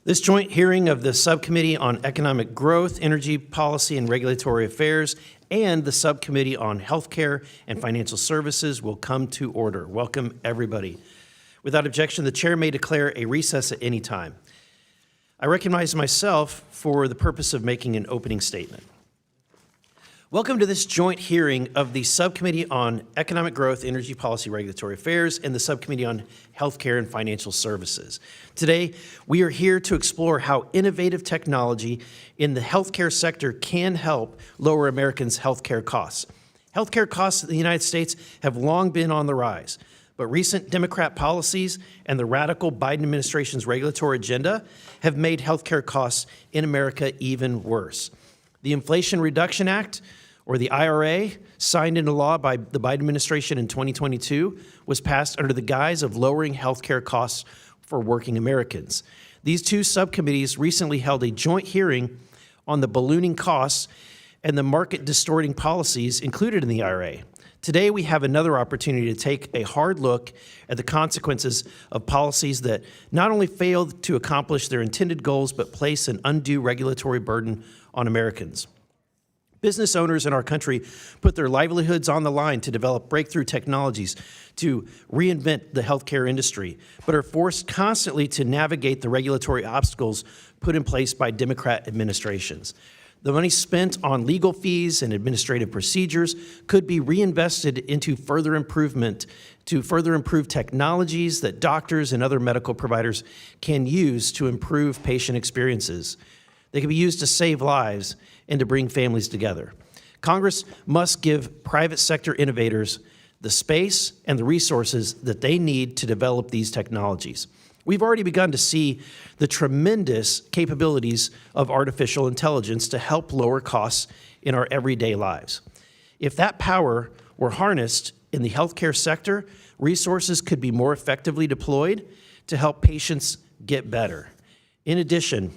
This joint hearing of the Subcommittee on Economic Growth, Energy Policy, and Regulatory Affairs and the Subcommittee on Healthcare and Financial Services will come to order. Welcome, everybody. Without objection, the chair may declare a recess at any time. I recognize myself for the purpose of making an opening statement. Welcome to this joint hearing of the Subcommittee on Economic Growth, Energy Policy, Regulatory Affairs, and the Subcommittee on Healthcare and Financial Services. Today, we are here to explore how innovative technology in the healthcare sector can help lower Americans' healthcare costs. Healthcare costs in the United States have long been on the rise, but recent Democrat policies and the radical Biden administration's regulatory agenda have made healthcare costs in America even worse. The Inflation Reduction Act, or the IRA, signed into law by the Biden administration in 2022, was passed under the guise of lowering healthcare costs for working Americans. These two subcommittees recently held a joint hearing on the ballooning costs and the market-distorting policies included in the IRA. Today, we have another opportunity to take a hard look at the consequences of policies that not only failed to accomplish their intended goals, but place an undue regulatory burden on Americans. Business owners in our country put their livelihoods on the line to develop breakthrough technologies to reinvent the healthcare industry, but are forced constantly to navigate the regulatory obstacles put in place by Democrat administrations. The money spent on legal fees and administrative procedures could be reinvested into further improve technologies that doctors and other medical providers can use to improve patient experiences. They can be used to save lives and to bring families together. Congress must give private sector innovators the space and the resources that they need to develop these technologies. We've already begun to see the tremendous capabilities of artificial intelligence to help lower costs in our everyday lives. If that power were harnessed in the healthcare sector, resources could be more effectively deployed to help patients get better. In addition,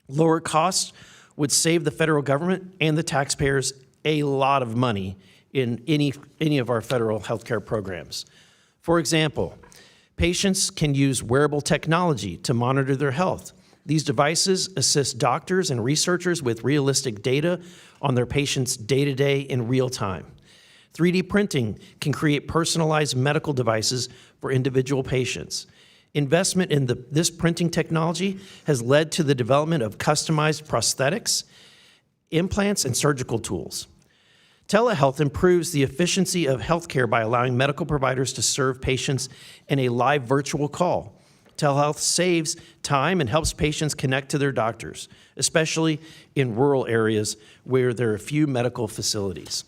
lower costs would save the federal government and the taxpayers a lot of money in any of our federal healthcare programs. For example, patients can use wearable technology to monitor their health. These devices assist doctors and researchers with realistic data on their patients' day-to-day in real time. 3D printing can create personalized medical devices for individual patients. Investment in this printing technology has led to the development of customized prosthetics, implants, and surgical tools. Telehealth improves the efficiency of healthcare by allowing medical providers to serve patients in a live virtual call. Telehealth saves time and helps patients connect to their doctors, especially in rural areas where there are few medical facilities.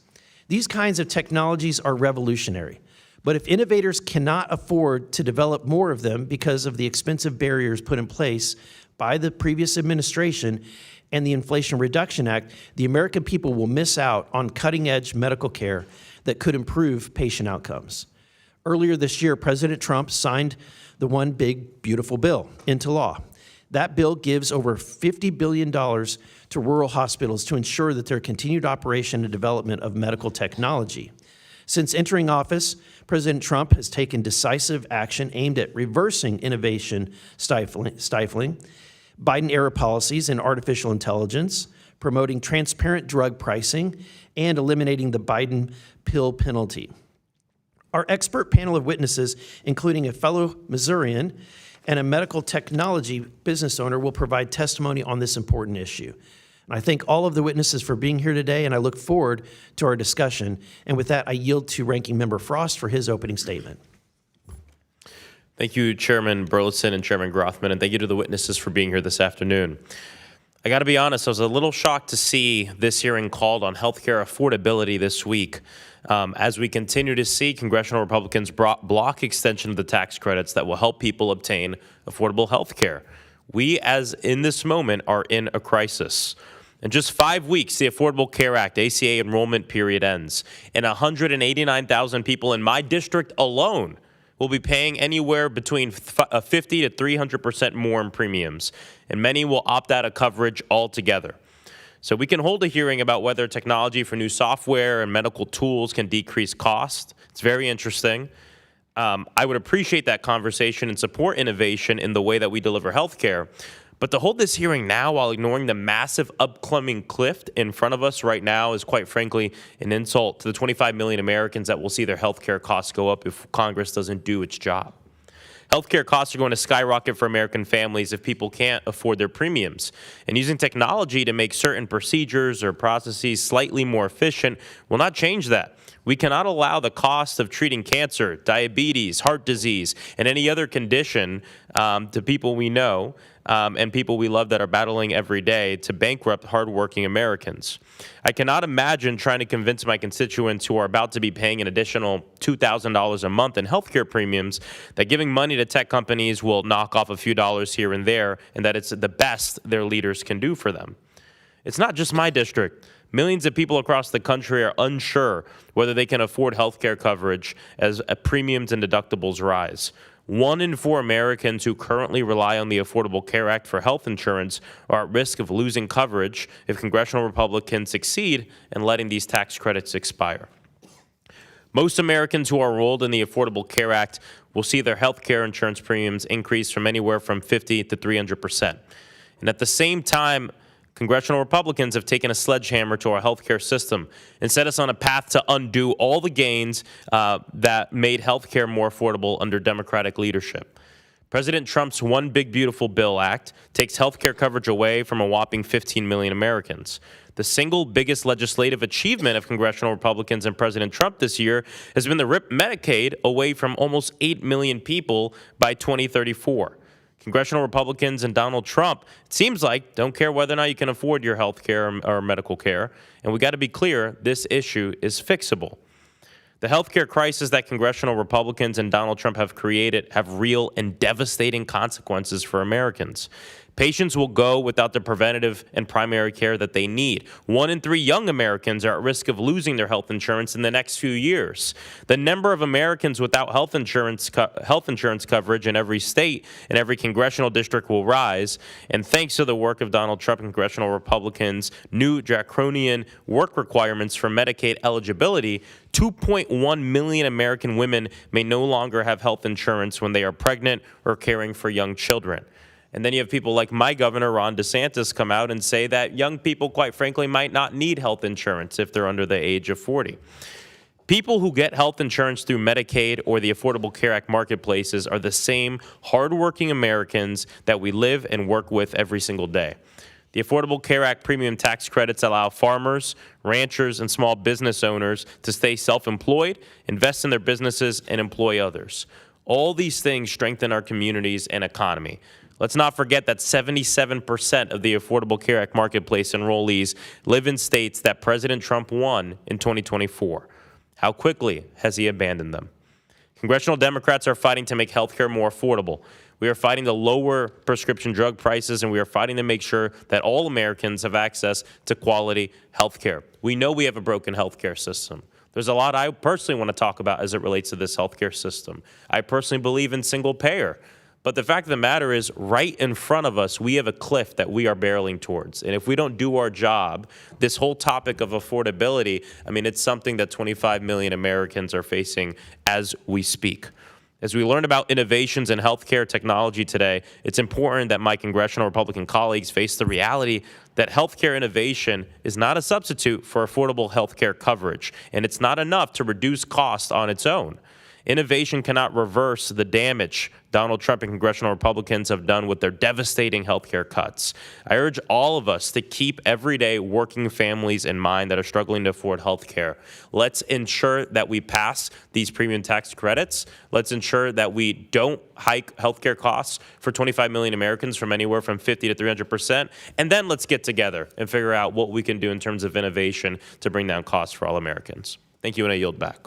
These kinds of technologies are revolutionary. But if innovators cannot afford to develop more of them because of the expensive barriers put in place by the previous administration and the Inflation Reduction Act, the American people will miss out on cutting-edge medical care that could improve patient outcomes. Earlier this year, President Trump signed the One Big Beautiful Bill into law. That bill gives over $50 billion to rural hospitals to ensure that their continued operation and development of medical technology. Since entering office, President Trump has taken decisive action aimed at reversing innovation stifling Biden-era policies in artificial intelligence, promoting transparent drug pricing, and eliminating the Biden pill penalty. Our expert panel of witnesses, including a fellow Missourian and a medical technology business owner, will provide testimony on this important issue. I thank all of the witnesses for being here today, and I look forward to our discussion. And with that, I yield to Ranking Member Frost for his opening statement. Thank you, Chairman Burleson and Chairman Grothman, and thank you to the witnesses for being here this afternoon. I got to be honest, I was a little shocked to see this hearing called on healthcare affordability this week. As we continue to see congressional Republicans block extension of the tax credits that will help people obtain affordable health care. We, as in this moment, are in a crisis. In just 5 weeks, the Affordable Care Act ACA enrollment period ends, and 189,000 people in my district alone will be paying anywhere between 50 to 300% more in premiums, and many will opt out of coverage altogether. So we can hold a hearing about whether technology for new software and medical tools can decrease cost. It's very interesting. I would appreciate that conversation and support innovation in the way that we deliver healthcare. But to hold this hearing now while ignoring the massive upcoming cliff in front of us right now is, quite frankly, an insult to the 25 million Americans that will see their health care costs go up if Congress doesn't do its job. Healthcare costs are going to skyrocket for American families if people can't afford their premiums. And using technology to make certain procedures or processes slightly more efficient will not change that. We cannot allow the cost of treating cancer, diabetes, heart disease, and any other condition to people we know and people we love that are battling every day to bankrupt hardworking Americans. I cannot imagine trying to convince my constituents who are about to be paying an additional $2,000 a month in healthcare premiums that giving money to tech companies will knock off a few dollars here and there and that it's the best their leaders can do for them. It's not just my district. Millions of people across the country are unsure whether they can afford health care coverage as premiums and deductibles rise. 1 in 4 Americans who currently rely on the Affordable Care Act for health insurance are at risk of losing coverage if congressional Republicans succeed in letting these tax credits expire. Most Americans who are enrolled in the Affordable Care Act will see their health care insurance premiums increase from anywhere from 50 to 300%. And at the same time, congressional Republicans have taken a sledgehammer to our healthcare system and set us on a path to undo all the gains that made healthcare more affordable under Democratic leadership. President Trump's One Big Beautiful Bill Act takes healthcare coverage away from a whopping 15 million Americans. The single biggest legislative achievement of congressional Republicans and President Trump this year has been to rip Medicaid away from almost 8 million people by 2034. Congressional Republicans and Donald Trump, it seems like, don't care whether or not you can afford your health care or medical care. And we got to be clear, this issue is fixable. The health care crisis that congressional Republicans and Donald Trump have created have real and devastating consequences for Americans. Patients will go without the preventative and primary care that they need. 1 in 3 young Americans are at risk of losing their health insurance in the next few years. The number of Americans without health insurance coverage in every state and every congressional district will rise. And thanks to the work of Donald Trump and congressional Republicans' new draconian work requirements for Medicaid eligibility, 2.1 million American women may no longer have health insurance when they are pregnant or caring for young children. And then you have people like my governor, Ron DeSantis, come out and say that young people, quite frankly, might not need health insurance if they're under the age of 40. People who get health insurance through Medicaid or the Affordable Care Act marketplaces are the same hardworking Americans that we live and work with every single day. The Affordable Care Act premium tax credits allow farmers, ranchers, and small business owners to stay self-employed, invest in their businesses, and employ others. All these things strengthen our communities and economy. Let's not forget that 77% of the Affordable Care Act marketplace enrollees live in states that President Trump won in 2024. How quickly has he abandoned them? Congressional Democrats are fighting to make health care more affordable. We are fighting to lower prescription drug prices, and we are fighting to make sure that all Americans have access to quality health care. We know we have a broken health care system. There's a lot I personally want to talk about as it relates to this health care system. I personally believe in single payer. But the fact of the matter is, right in front of us, we have a cliff that we are barreling towards. And if we don't do our job, this whole topic of affordability, I mean, it's something that 25 million Americans are facing as we speak. As we learn about innovations in healthcare technology today, it's important that my congressional Republican colleagues face the reality that healthcare innovation is not a substitute for affordable healthcare coverage, and it's not enough to reduce costs on its own. Innovation cannot reverse the damage Donald Trump and congressional Republicans have done with their devastating health care cuts. I urge all of us to keep everyday working families in mind that are struggling to afford health care. Let's ensure that we pass these premium tax credits. Let's ensure that we don't hike health care costs for 25 million Americans from anywhere from 50 to 300%. And then let's get together and figure out what we can do in terms of innovation to bring down costs for all Americans. Thank you, and I yield back.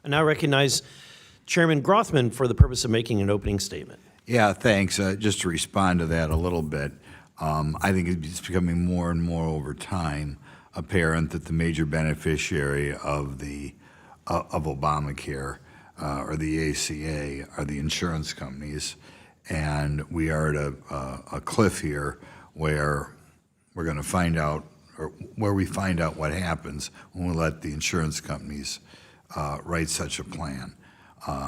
I now recognize Chairman Grothman for the purpose of making an opening statement. Yeah, thanks. Just to respond to that a little bit, I think it's becoming more and more over time apparent that the major beneficiary of Obamacare or the ACA are the insurance companies, and we are at a cliff here where we're going to find out, or where we find out what happens when we let the insurance companies write such a plan.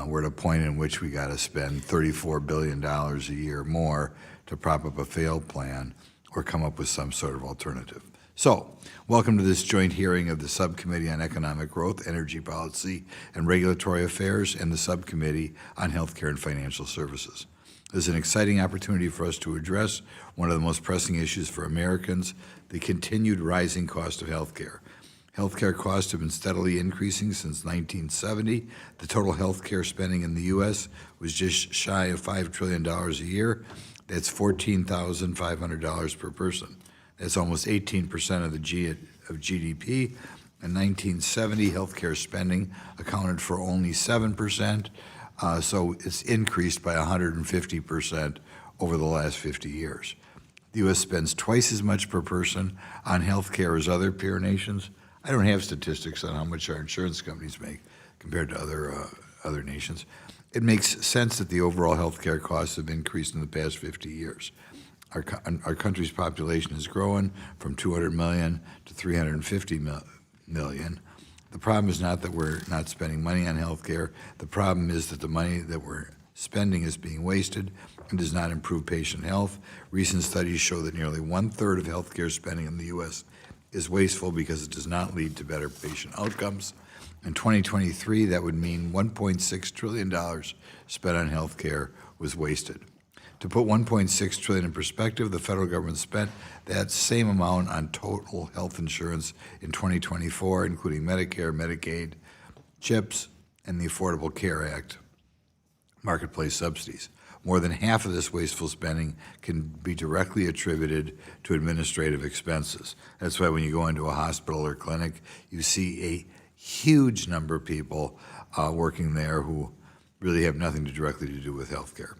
We're at a point in which we got to spend $34 billion a year more to prop up a failed plan or come up with some sort of alternative. So, welcome to this joint hearing of the Subcommittee on Economic Growth, Energy Policy, and Regulatory Affairs and the Subcommittee on Healthcare and Financial Services. This is an exciting opportunity for us to address one of the most pressing issues for Americans, the continued rising cost of healthcare. Healthcare costs have been steadily increasing since 1970. The total healthcare spending in the U.S. was just shy of $5 trillion a year. That's $14,500 per person. That's almost 18% of GDP. In 1970, healthcare spending accounted for only 7%, so it's increased by 150% over the last 50 years. The U.S. spends twice as much per person on healthcare as other peer nations. I don't have statistics on how much our insurance companies make compared to other nations. It makes sense that the overall healthcare costs have increased in the past 50 years. Our country's population has grown from 200 million to 350 million. The problem is not that we're not spending money on healthcare. The problem is that the money that we're spending is being wasted and does not improve patient health. Recent studies show that nearly 1/3 of healthcare spending in the U.S. is wasteful because it does not lead to better patient outcomes. In 2023, that would mean $1.6 trillion spent on healthcare was wasted. To put $1.6 trillion in perspective, the federal government spent that same amount on total health insurance in 2024, including Medicare, Medicaid, CHIPS, and the Affordable Care Act marketplace subsidies. More than half of this wasteful spending can be directly attributed to administrative expenses. That's why when you go into a hospital or clinic, you see a huge number of people working there who really have nothing directly to do with healthcare.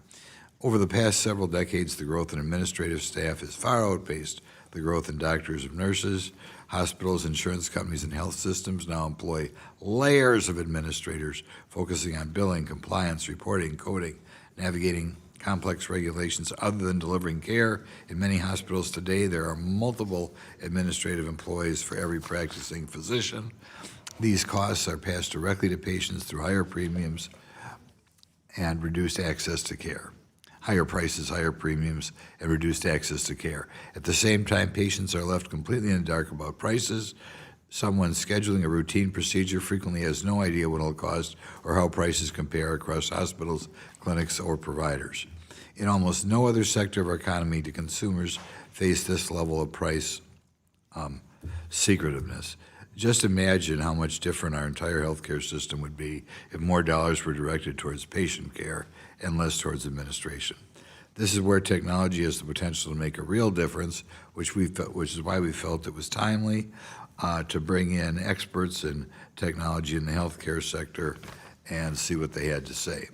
Over the past several decades, the growth in administrative staff has far outpaced the growth in doctors and nurses. Hospitals, insurance companies, and health systems now employ layers of administrators focusing on billing, compliance, reporting, coding, navigating complex regulations other than delivering care. In many hospitals today, there are multiple administrative employees for every practicing physician. These costs are passed directly to patients through higher premiums and reduced access to care. Higher prices, higher premiums, and reduced access to care. At the same time, patients are left completely in the dark about prices. Someone scheduling a routine procedure frequently has no idea what it'll cost or how prices compare across hospitals, clinics, or providers. In almost no other sector of our economy do consumers face this level of price secretiveness. Just imagine how much different our entire healthcare system would be if more dollars were directed towards patient care and less towards administration. This is where technology has the potential to make a real difference, which is why we felt it was timely to bring in experts in technology in the healthcare sector and see what they had to say.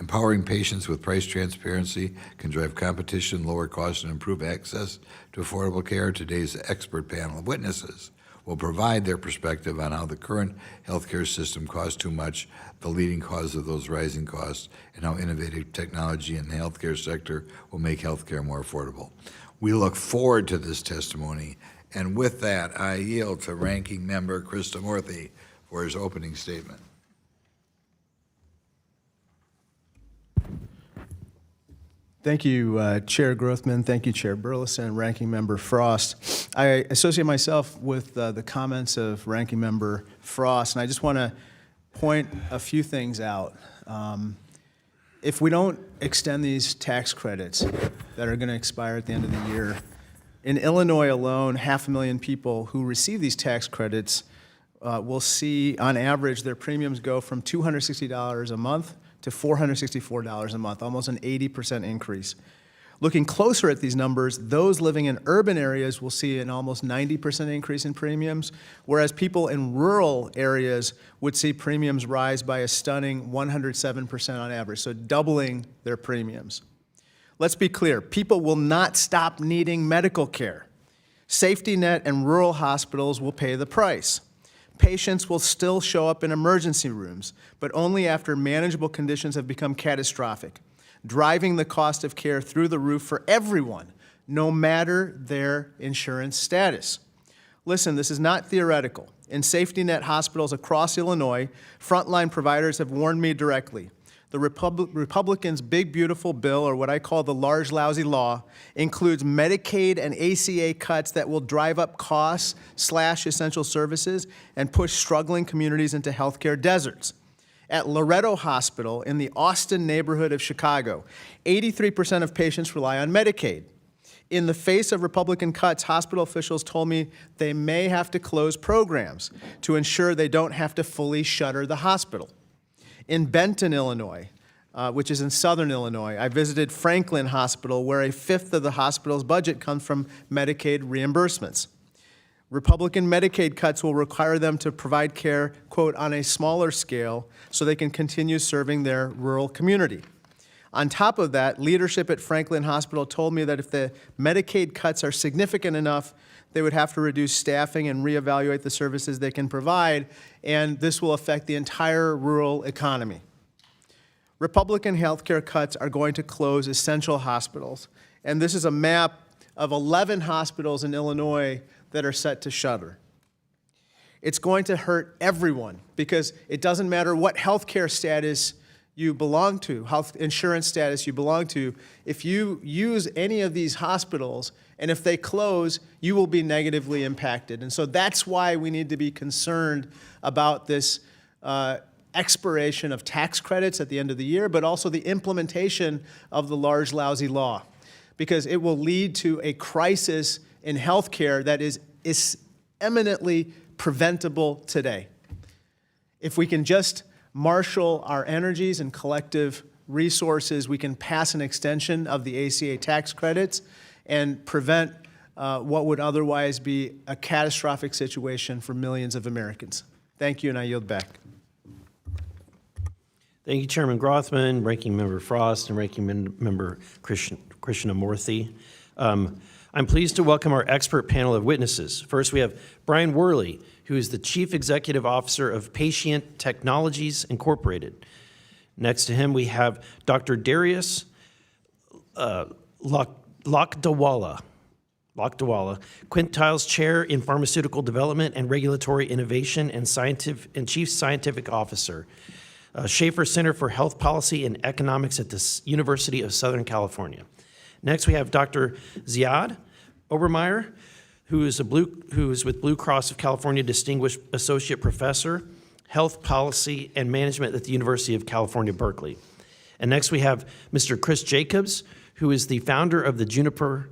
Empowering patients with price transparency can drive competition, lower costs, and improve access to affordable care. Today's expert panel of witnesses will provide their perspective on how the current healthcare system costs too much, the leading cause of those rising costs, and how innovative technology in the healthcare sector will make healthcare more affordable. We look forward to this testimony, and with that, I yield to Ranking Member Krishnamurthy for his opening statement. Thank you, Chair Grothman. Thank you, Chair Burleson and Ranking Member Frost. I associate myself with the comments of Ranking Member Frost, and I just want to point a few things out. If we don't extend these tax credits that are going to expire at the end of the year, in Illinois alone, 500,000 people who receive these tax credits will see, on average, their premiums go from $260 a month to $464 a month, almost an 80% increase. Looking closer at these numbers, those living in urban areas will see an almost 90% increase in premiums, whereas people in rural areas would see premiums rise by a stunning 107% on average, so doubling their premiums. Let's be clear, people will not stop needing medical care. Safety net and rural hospitals will pay the price. Patients will still show up in emergency rooms, but only after manageable conditions have become catastrophic, driving the cost of care through the roof for everyone, no matter their insurance status. Listen, this is not theoretical. In safety net hospitals across Illinois, frontline providers have warned me directly. The Republicans' big, beautiful bill, or what I call the large, lousy law, includes Medicaid and ACA cuts that will drive up costs, slash essential services, and push struggling communities into healthcare deserts. At Loretto Hospital in the Austin neighborhood of Chicago, 83% of patients rely on Medicaid. In the face of Republican cuts, hospital officials told me they may have to close programs to ensure they don't have to fully shutter the hospital. In Benton, Illinois, which is in southern Illinois, I visited Franklin Hospital, where a fifth of the hospital's budget comes from Medicaid reimbursements. Republican Medicaid cuts will require them to provide care, quote, on a smaller scale so they can continue serving their rural community. On top of that, leadership at Franklin Hospital told me that if the Medicaid cuts are significant enough, they would have to reduce staffing and reevaluate the services they can provide, and this will affect the entire rural economy. Republican healthcare cuts are going to close essential hospitals, and this is a map of 11 hospitals in Illinois that are set to shutter. It's going to hurt everyone because it doesn't matter what healthcare status you belong to, health insurance status you belong to. If you use any of these hospitals and if they close, you will be negatively impacted. And so that's why we need to be concerned about this expiration of tax credits at the end of the year, but also the implementation of the large, lousy law, because it will lead to a crisis in healthcare that is eminently preventable today. If we can just marshal our energies and collective resources, we can pass an extension of the ACA tax credits and prevent what would otherwise be a catastrophic situation for millions of Americans. Thank you, and I yield back. Thank you, Chairman Grothman, Ranking Member Frost, and Ranking Member Krishnamurthy. I'm pleased to welcome our expert panel of witnesses. First, we have Brian Worley, who is the Chief Executive Officer of Patient Technologies Incorporated. Next to him, we have Dr. Darius Lakdawala, Quintiles Chair in Pharmaceutical Development and Regulatory Innovation and Chief Scientific Officer, Schaefer Center for Health Policy and Economics at the University of Southern California. Next, we have Dr. Ziad Obermeyer, who is with Blue Cross of California, Distinguished Associate Professor, Health Policy and Management at the University of California, Berkeley. And next we have Mr. Chris Jacobs, who is the founder of the Juniper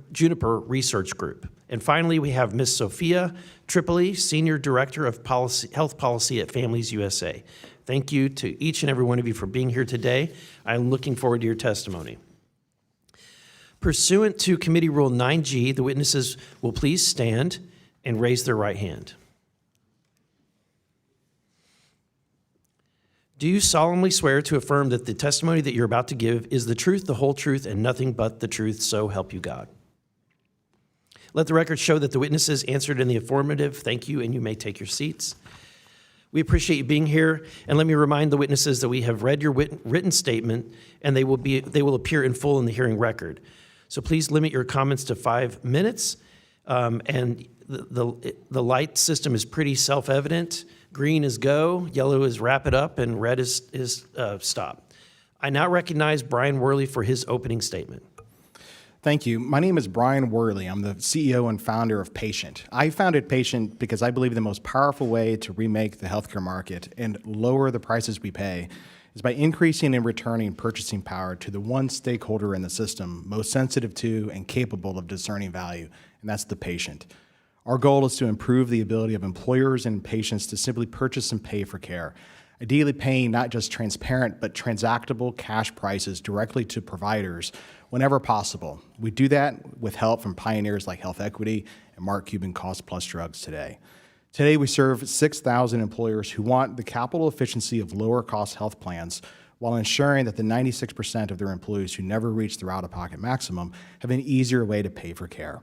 Research Group. And finally, we have Ms. Sophia Tripoli, Senior Director of Health Policy at Families USA. Thank you to each and every one of you for being here today. I'm looking forward to your testimony. Pursuant to Committee Rule 9G, the witnesses will please stand and raise their right hand. Do you solemnly swear to affirm that the testimony that you're about to give is the truth, the whole truth, and nothing but the truth, so help you God? Let the record show that the witnesses answered in the affirmative. Thank you, and you may take your seats. We appreciate you being here, and let me remind the witnesses that we have read your written statement, and they will appear in full in the hearing record. So please limit your comments to 5 minutes, and the light system is pretty self-evident. Green is go, yellow is wrap it up, and red is stop. I now recognize Brian Worley for his opening statement. Thank you. My name is Brian Worley. I'm the CEO and founder of Patient. I founded Patient because I believe the most powerful way to remake the healthcare market and lower the prices we pay is by increasing and returning purchasing power to the one stakeholder in the system most sensitive to and capable of discerning value, and that's the patient. Our goal is to improve the ability of employers and patients to simply purchase and pay for care, ideally paying not just transparent but transactable cash prices directly to providers whenever possible. We do that with help from pioneers like Health Equity and Mark Cuban Cost Plus Drugs today. Today, we serve 6,000 employers who want the capital efficiency of lower-cost health plans while ensuring that the 96% of their employees who never reach their out-of-pocket maximum have an easier way to pay for care.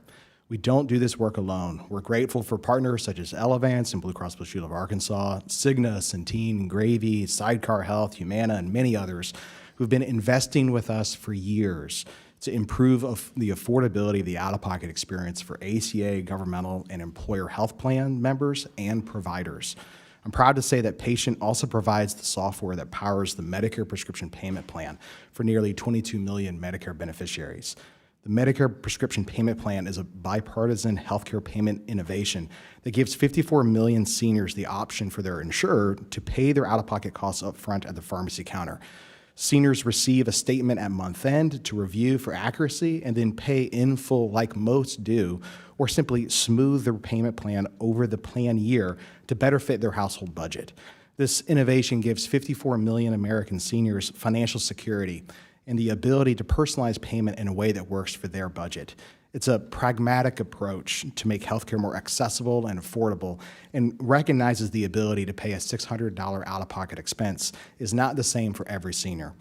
We don't do this work alone. We're grateful for partners such as Elevance and Blue Cross Blue Shield of Arkansas, Cigna, Centene, Gravy, Sidecar Health, Humana, and many others who've been investing with us for years to improve the affordability of the out-of-pocket experience for ACA, governmental, and employer health plan members and providers. I'm proud to say that Patient also provides the software that powers the Medicare prescription payment plan for nearly 22 million Medicare beneficiaries. The Medicare prescription payment plan is a bipartisan healthcare payment innovation that gives 54 million seniors the option for their insurer to pay their out-of-pocket costs up front at the pharmacy counter. Seniors receive a statement at month end to review for accuracy and then pay in full like most do, or simply smooth their payment plan over the plan year to better fit their household budget. This innovation gives 54 million American seniors financial security and the ability to personalize payment in a way that works for their budget. It's a pragmatic approach to make healthcare more accessible and affordable, and recognizes the ability to pay a $600 out-of-pocket expense is not the same for every senior.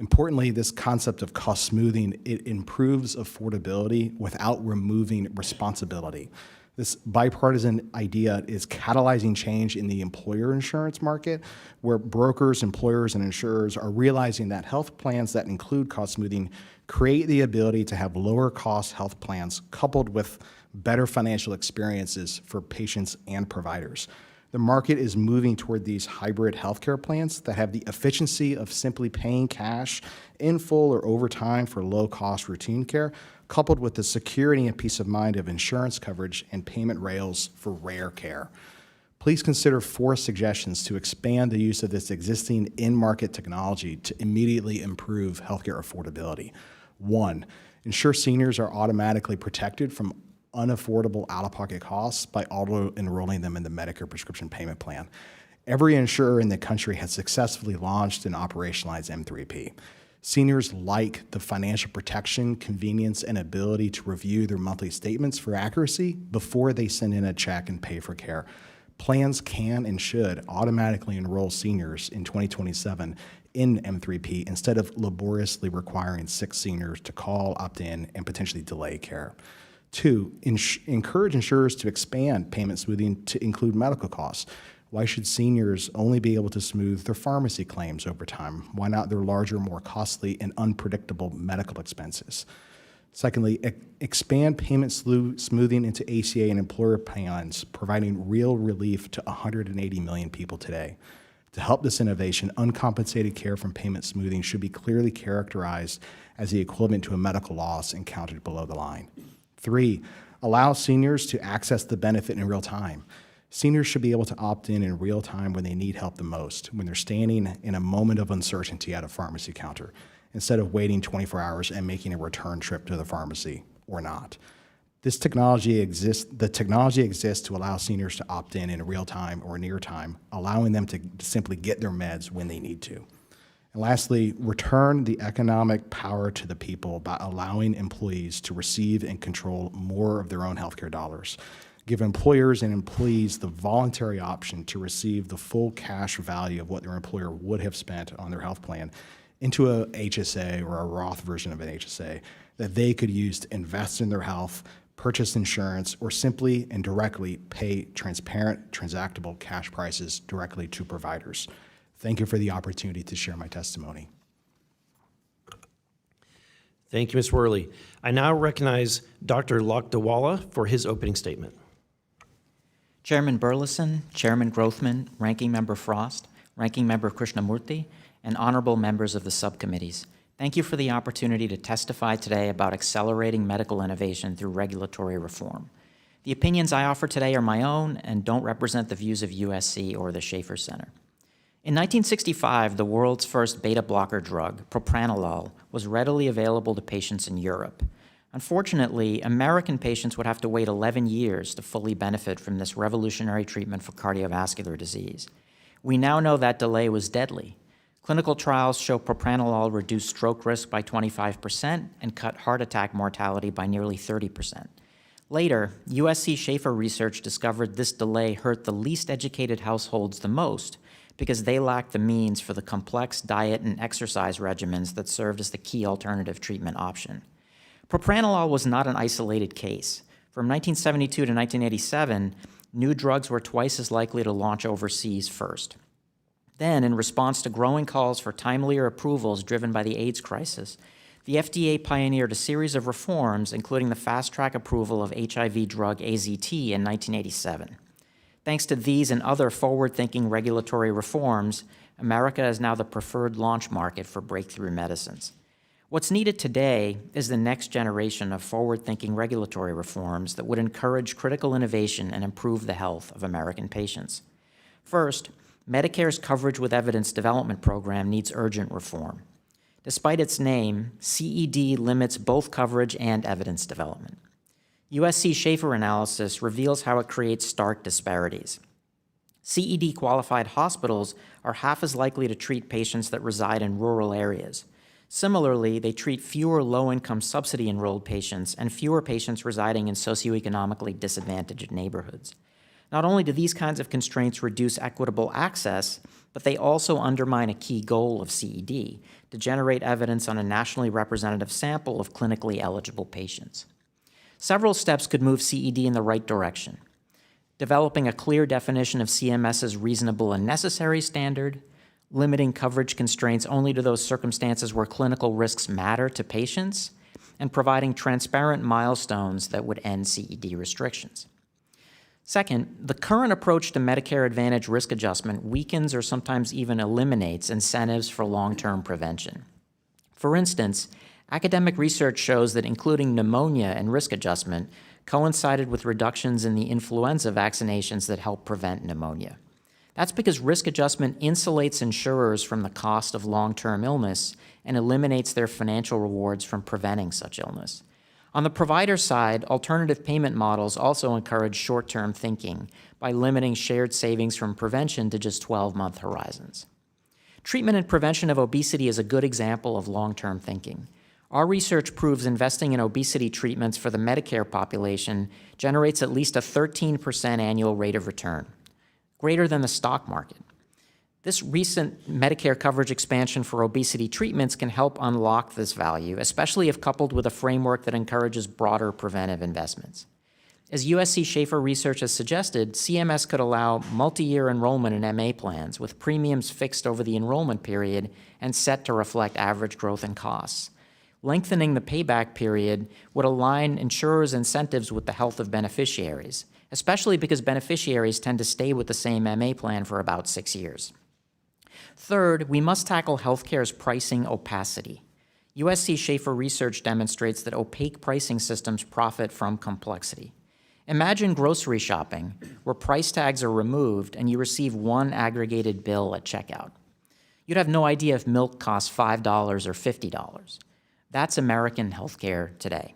Importantly, this concept of cost smoothing, it improves affordability without removing responsibility. This bipartisan idea is catalyzing change in the employer insurance market, where brokers, employers, and insurers are realizing that health plans that include cost smoothing create the ability to have lower cost health plans coupled with better financial experiences for patients and providers. The market is moving toward these hybrid healthcare plans that have the efficiency of simply paying cash in full or over time for low-cost routine care, coupled with the security and peace of mind of insurance coverage and payment rails for rare care. Please consider 4 suggestions to expand the use of this existing in-market technology to immediately improve healthcare affordability. 1, ensure seniors are automatically protected from unaffordable out-of-pocket costs by auto-enrolling them in the Medicare prescription payment plan. Every insurer in the country has successfully launched and operationalized M3P. Seniors like the financial protection, convenience, and ability to review their monthly statements for accuracy before they send in a check and pay for care. Plans can and should automatically enroll seniors in 2027 in M3P instead of laboriously requiring 6 seniors to call, opt in, and potentially delay care. 2, encourage insurers to expand payment smoothing to include medical costs. Why should seniors only be able to smooth their pharmacy claims over time? Why not their larger, more costly, and unpredictable medical expenses? Secondly, expand payment smoothing into ACA and employer plans, providing real relief to 180 million people today. To help this innovation, uncompensated care from payment smoothing should be clearly characterized as the equivalent to a medical loss and counted below the line. 3, allow seniors to access the benefit in real time. Seniors should be able to opt in real time when they need help the most, when they're standing in a moment of uncertainty at a pharmacy counter, instead of waiting 24 hours and making a return trip to the pharmacy or not. The technology exists to allow seniors to opt in real time or near time, allowing them to simply get their meds when they need to. And lastly, return the economic power to the people by allowing employees to receive and control more of their own healthcare dollars. Give employers and employees the voluntary option to receive the full cash value of what their employer would have spent on their health plan into a HSA or a Roth version of an HSA that they could use to invest in their health, purchase insurance, or simply and directly pay transparent, transactable cash prices directly to providers. Thank you for the opportunity to share my testimony. Thank you, Ms. Worley. I now recognize Dr. Lakdawala for his opening statement. Chairman Burleson, Chairman Grothman, Ranking Member Frost, Ranking Member Krishnamurthy, and honorable members of the subcommittees, thank you for the opportunity to testify today about accelerating medical innovation through regulatory reform. The opinions I offer today are my own and don't represent the views of USC or the Schaefer Center. In 1965, the world's first beta blocker drug, propranolol, was readily available to patients in Europe. Unfortunately, American patients would have to wait 11 years to fully benefit from this revolutionary treatment for cardiovascular disease. We now know that delay was deadly. Clinical trials show propranolol reduced stroke risk by 25% and cut heart attack mortality by nearly 30%. Later, USC Schaefer research discovered this delay hurt the least educated households the most because they lacked the means for the complex diet and exercise regimens that served as the key alternative treatment option. Propranolol was not an isolated case. From 1972 to 1987, new drugs were twice as likely to launch overseas first. Then, in response to growing calls for timelier approvals driven by the AIDS crisis, the FDA pioneered a series of reforms, including the fast-track approval of HIV drug AZT in 1987. Thanks to these and other forward-thinking regulatory reforms, America is now the preferred launch market for breakthrough medicines. What's needed today is the next generation of forward-thinking regulatory reforms that would encourage critical innovation and improve the health of American patients. First, Medicare's Coverage with Evidence Development Program needs urgent reform. Despite its name, CED limits both coverage and evidence development. USC Schaefer analysis reveals how it creates stark disparities. CED-qualified hospitals are half as likely to treat patients that reside in rural areas. Similarly, they treat fewer low-income subsidy-enrolled patients and fewer patients residing in socioeconomically disadvantaged neighborhoods. Not only do these kinds of constraints reduce equitable access, but they also undermine a key goal of CED, to generate evidence on a nationally representative sample of clinically eligible patients. Several steps could move CED in the right direction. Developing a clear definition of CMS's reasonable and necessary standard, limiting coverage constraints only to those circumstances where clinical risks matter to patients, and providing transparent milestones that would end CED restrictions. Second, the current approach to Medicare Advantage risk adjustment weakens or sometimes even eliminates incentives for long-term prevention. For instance, academic research shows that including pneumonia and risk adjustment coincided with reductions in the influenza vaccinations that help prevent pneumonia. That's because risk adjustment insulates insurers from the cost of long-term illness and eliminates their financial rewards from preventing such illness. On the provider side, alternative payment models also encourage short-term thinking by limiting shared savings from prevention to just 12-month horizons. Treatment and prevention of obesity is a good example of long-term thinking. Our research proves investing in obesity treatments for the Medicare population generates at least a 13% annual rate of return, greater than the stock market. This recent Medicare coverage expansion for obesity treatments can help unlock this value, especially if coupled with a framework that encourages broader preventive investments. As USC Schaefer research has suggested, CMS could allow multi-year enrollment in MA plans with premiums fixed over the enrollment period and set to reflect average growth in costs. Lengthening the payback period would align insurers' incentives with the health of beneficiaries, especially because beneficiaries tend to stay with the same MA plan for about 6 years. Third, we must tackle healthcare's pricing opacity. USC Schaefer research demonstrates that opaque pricing systems profit from complexity. Imagine grocery shopping, where price tags are removed and you receive one aggregated bill at checkout. You'd have no idea if milk costs $5 or $50. That's American healthcare today.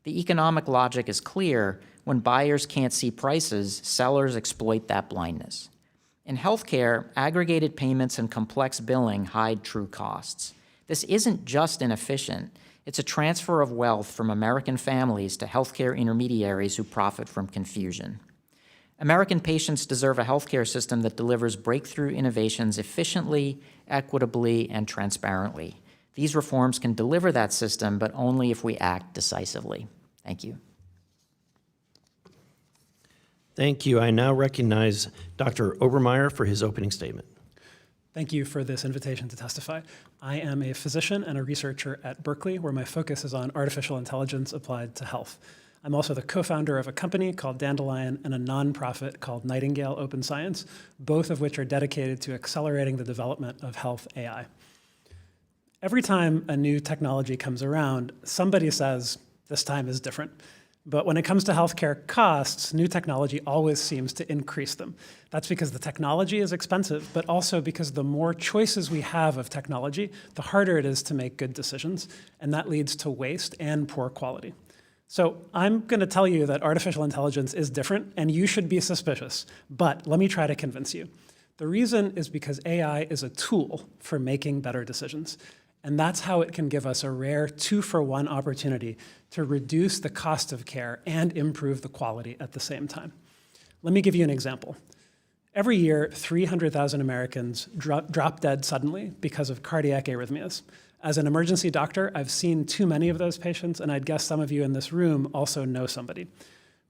The economic logic is clear. When buyers can't see prices, sellers exploit that blindness. In healthcare, aggregated payments and complex billing hide true costs. This isn't just inefficient, it's a transfer of wealth from American families to healthcare intermediaries who profit from confusion. American patients deserve a healthcare system that delivers breakthrough innovations efficiently, equitably, and transparently. These reforms can deliver that system, but only if we act decisively. Thank you. Thank you. I now recognize Dr. Obermeyer for his opening statement. Thank you for this invitation to testify. I am a physician and a researcher at Berkeley, where my focus is on artificial intelligence applied to health. I'm also the co-founder of a company called Dandelion and a nonprofit called Nightingale Open Science, both of which are dedicated to accelerating the development of health AI. Every time a new technology comes around, somebody says, this time is different. But when it comes to healthcare costs, new technology always seems to increase them. That's because the technology is expensive, but also because the more choices we have of technology, the harder it is to make good decisions, and that leads to waste and poor quality. So I'm going to tell you that artificial intelligence is different, and you should be suspicious, but let me try to convince you. The reason is because AI is a tool for making better decisions. And that's how it can give us a rare 2-for-1 opportunity to reduce the cost of care and improve the quality at the same time. Let me give you an example. Every year, 300,000 Americans drop dead suddenly because of cardiac arrhythmias. As an emergency doctor, I've seen too many of those patients, and I'd guess some of you in this room also know somebody.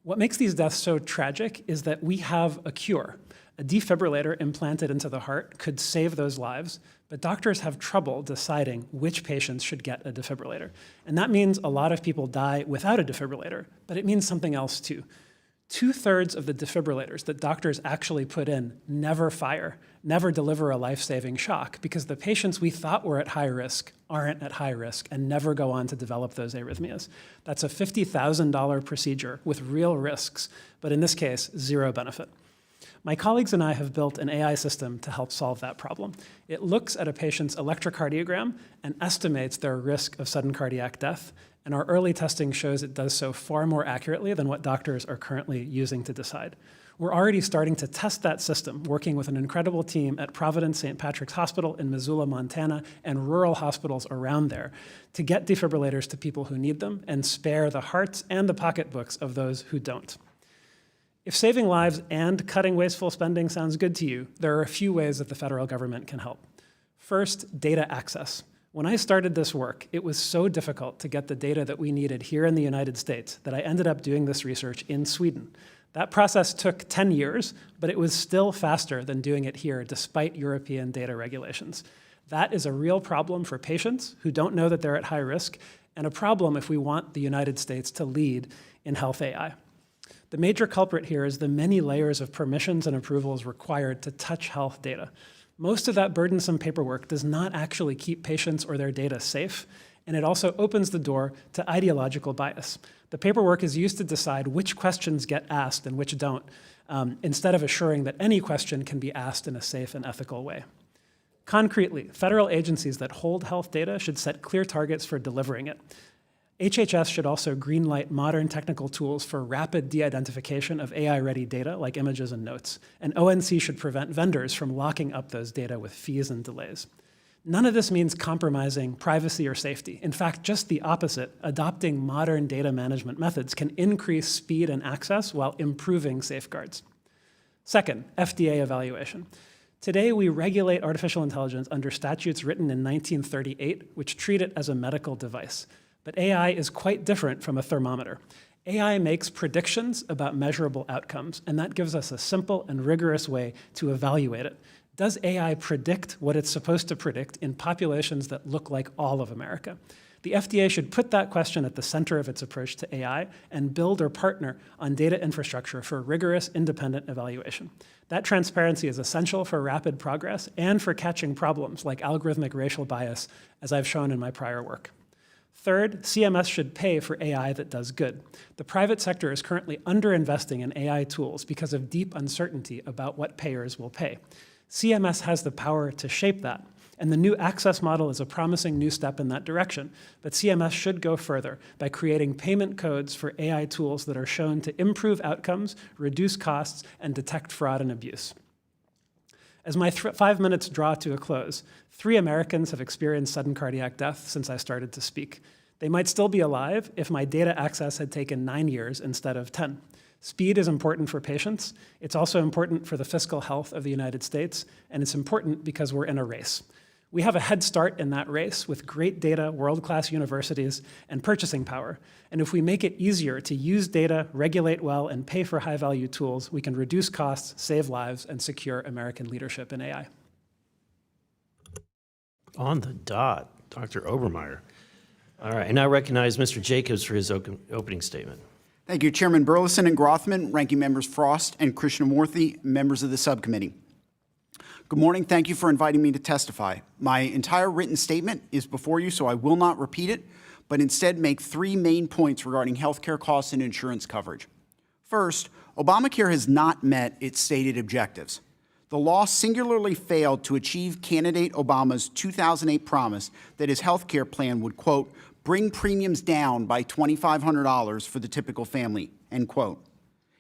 What makes these deaths so tragic is that we have a cure. A defibrillator implanted into the heart could save those lives, but doctors have trouble deciding which patients should get a defibrillator. And that means a lot of people die without a defibrillator, but it means something else too. 2/3 of the defibrillators that doctors actually put in never fire, never deliver a life-saving shock, because the patients we thought were at high risk aren't at high risk and never go on to develop those arrhythmias. That's a $50,000 procedure with real risks, but in this case, zero benefit. My colleagues and I have built an AI system to help solve that problem. It looks at a patient's electrocardiogram and estimates their risk of sudden cardiac death, and our early testing shows it does so far more accurately than what doctors are currently using to decide. We're already starting to test that system, working with an incredible team at Providence St. Patrick's Hospital in Missoula, Montana, and rural hospitals around there to get defibrillators to people who need them and spare the hearts and the pocketbooks of those who don't. If saving lives and cutting wasteful spending sounds good to you, there are a few ways that the federal government can help. First, data access. When I started this work, it was so difficult to get the data that we needed here in the United States that I ended up doing this research in Sweden. That process took 10 years, but it was still faster than doing it here despite European data regulations. That is a real problem for patients who don't know that they're at high risk, and a problem if we want the United States to lead in health AI. The major culprit here is the many layers of permissions and approvals required to touch health data. Most of that burdensome paperwork does not actually keep patients or their data safe, and it also opens the door to ideological bias. The paperwork is used to decide which questions get asked and which don't, instead of assuring that any question can be asked in a safe and ethical way. Concretely, federal agencies that hold health data should set clear targets for delivering it. HHS should also greenlight modern technical tools for rapid de-identification of AI-ready data like images and notes, and ONC should prevent vendors from locking up those data with fees and delays. None of this means compromising privacy or safety. In fact, just the opposite. Adopting modern data management methods can increase speed and access while improving safeguards. Second, FDA evaluation. Today, we regulate artificial intelligence under statutes written in 1938, which treat it as a medical device. But AI is quite different from a thermometer. AI makes predictions about measurable outcomes, and that gives us a simple and rigorous way to evaluate it. Does AI predict what it's supposed to predict in populations that look like all of America? The FDA should put that question at the center of its approach to AI and build or partner on data infrastructure for rigorous, independent evaluation. That transparency is essential for rapid progress and for catching problems like algorithmic racial bias, as I've shown in my prior work. Third, CMS should pay for AI that does good. The private sector is currently underinvesting in AI tools because of deep uncertainty about what payers will pay. CMS has the power to shape that, and the new access model is a promising new step in that direction. But CMS should go further by creating payment codes for AI tools that are shown to improve outcomes, reduce costs, and detect fraud and abuse. As my 5 minutes draw to a close, 3 Americans have experienced sudden cardiac death since I started to speak. They might still be alive if my data access had taken 9 years instead of 10. Speed is important for patients. It's also important for the fiscal health of the United States, and it's important because we're in a race. We have a head start in that race with great data, world-class universities, and purchasing power. And if we make it easier to use data, regulate well, and pay for high-value tools, we can reduce costs, save lives, and secure American leadership in AI. On the dot, Dr. Obermeyer. All right, I now recognize Mr. Jacobs for his opening statement. Thank you, Chairman Burleson and Grothman, Ranking Members Frost and Krishnamurthy, members of the subcommittee. Good morning. Thank you for inviting me to testify. My entire written statement is before you, so I will not repeat it, but instead make 3 main points regarding healthcare costs and insurance coverage. First, Obamacare has not met its stated objectives. The law singularly failed to achieve candidate Obama's 2008 promise that his healthcare plan would, quote, bring premiums down by $2,500 for the typical family, end quote.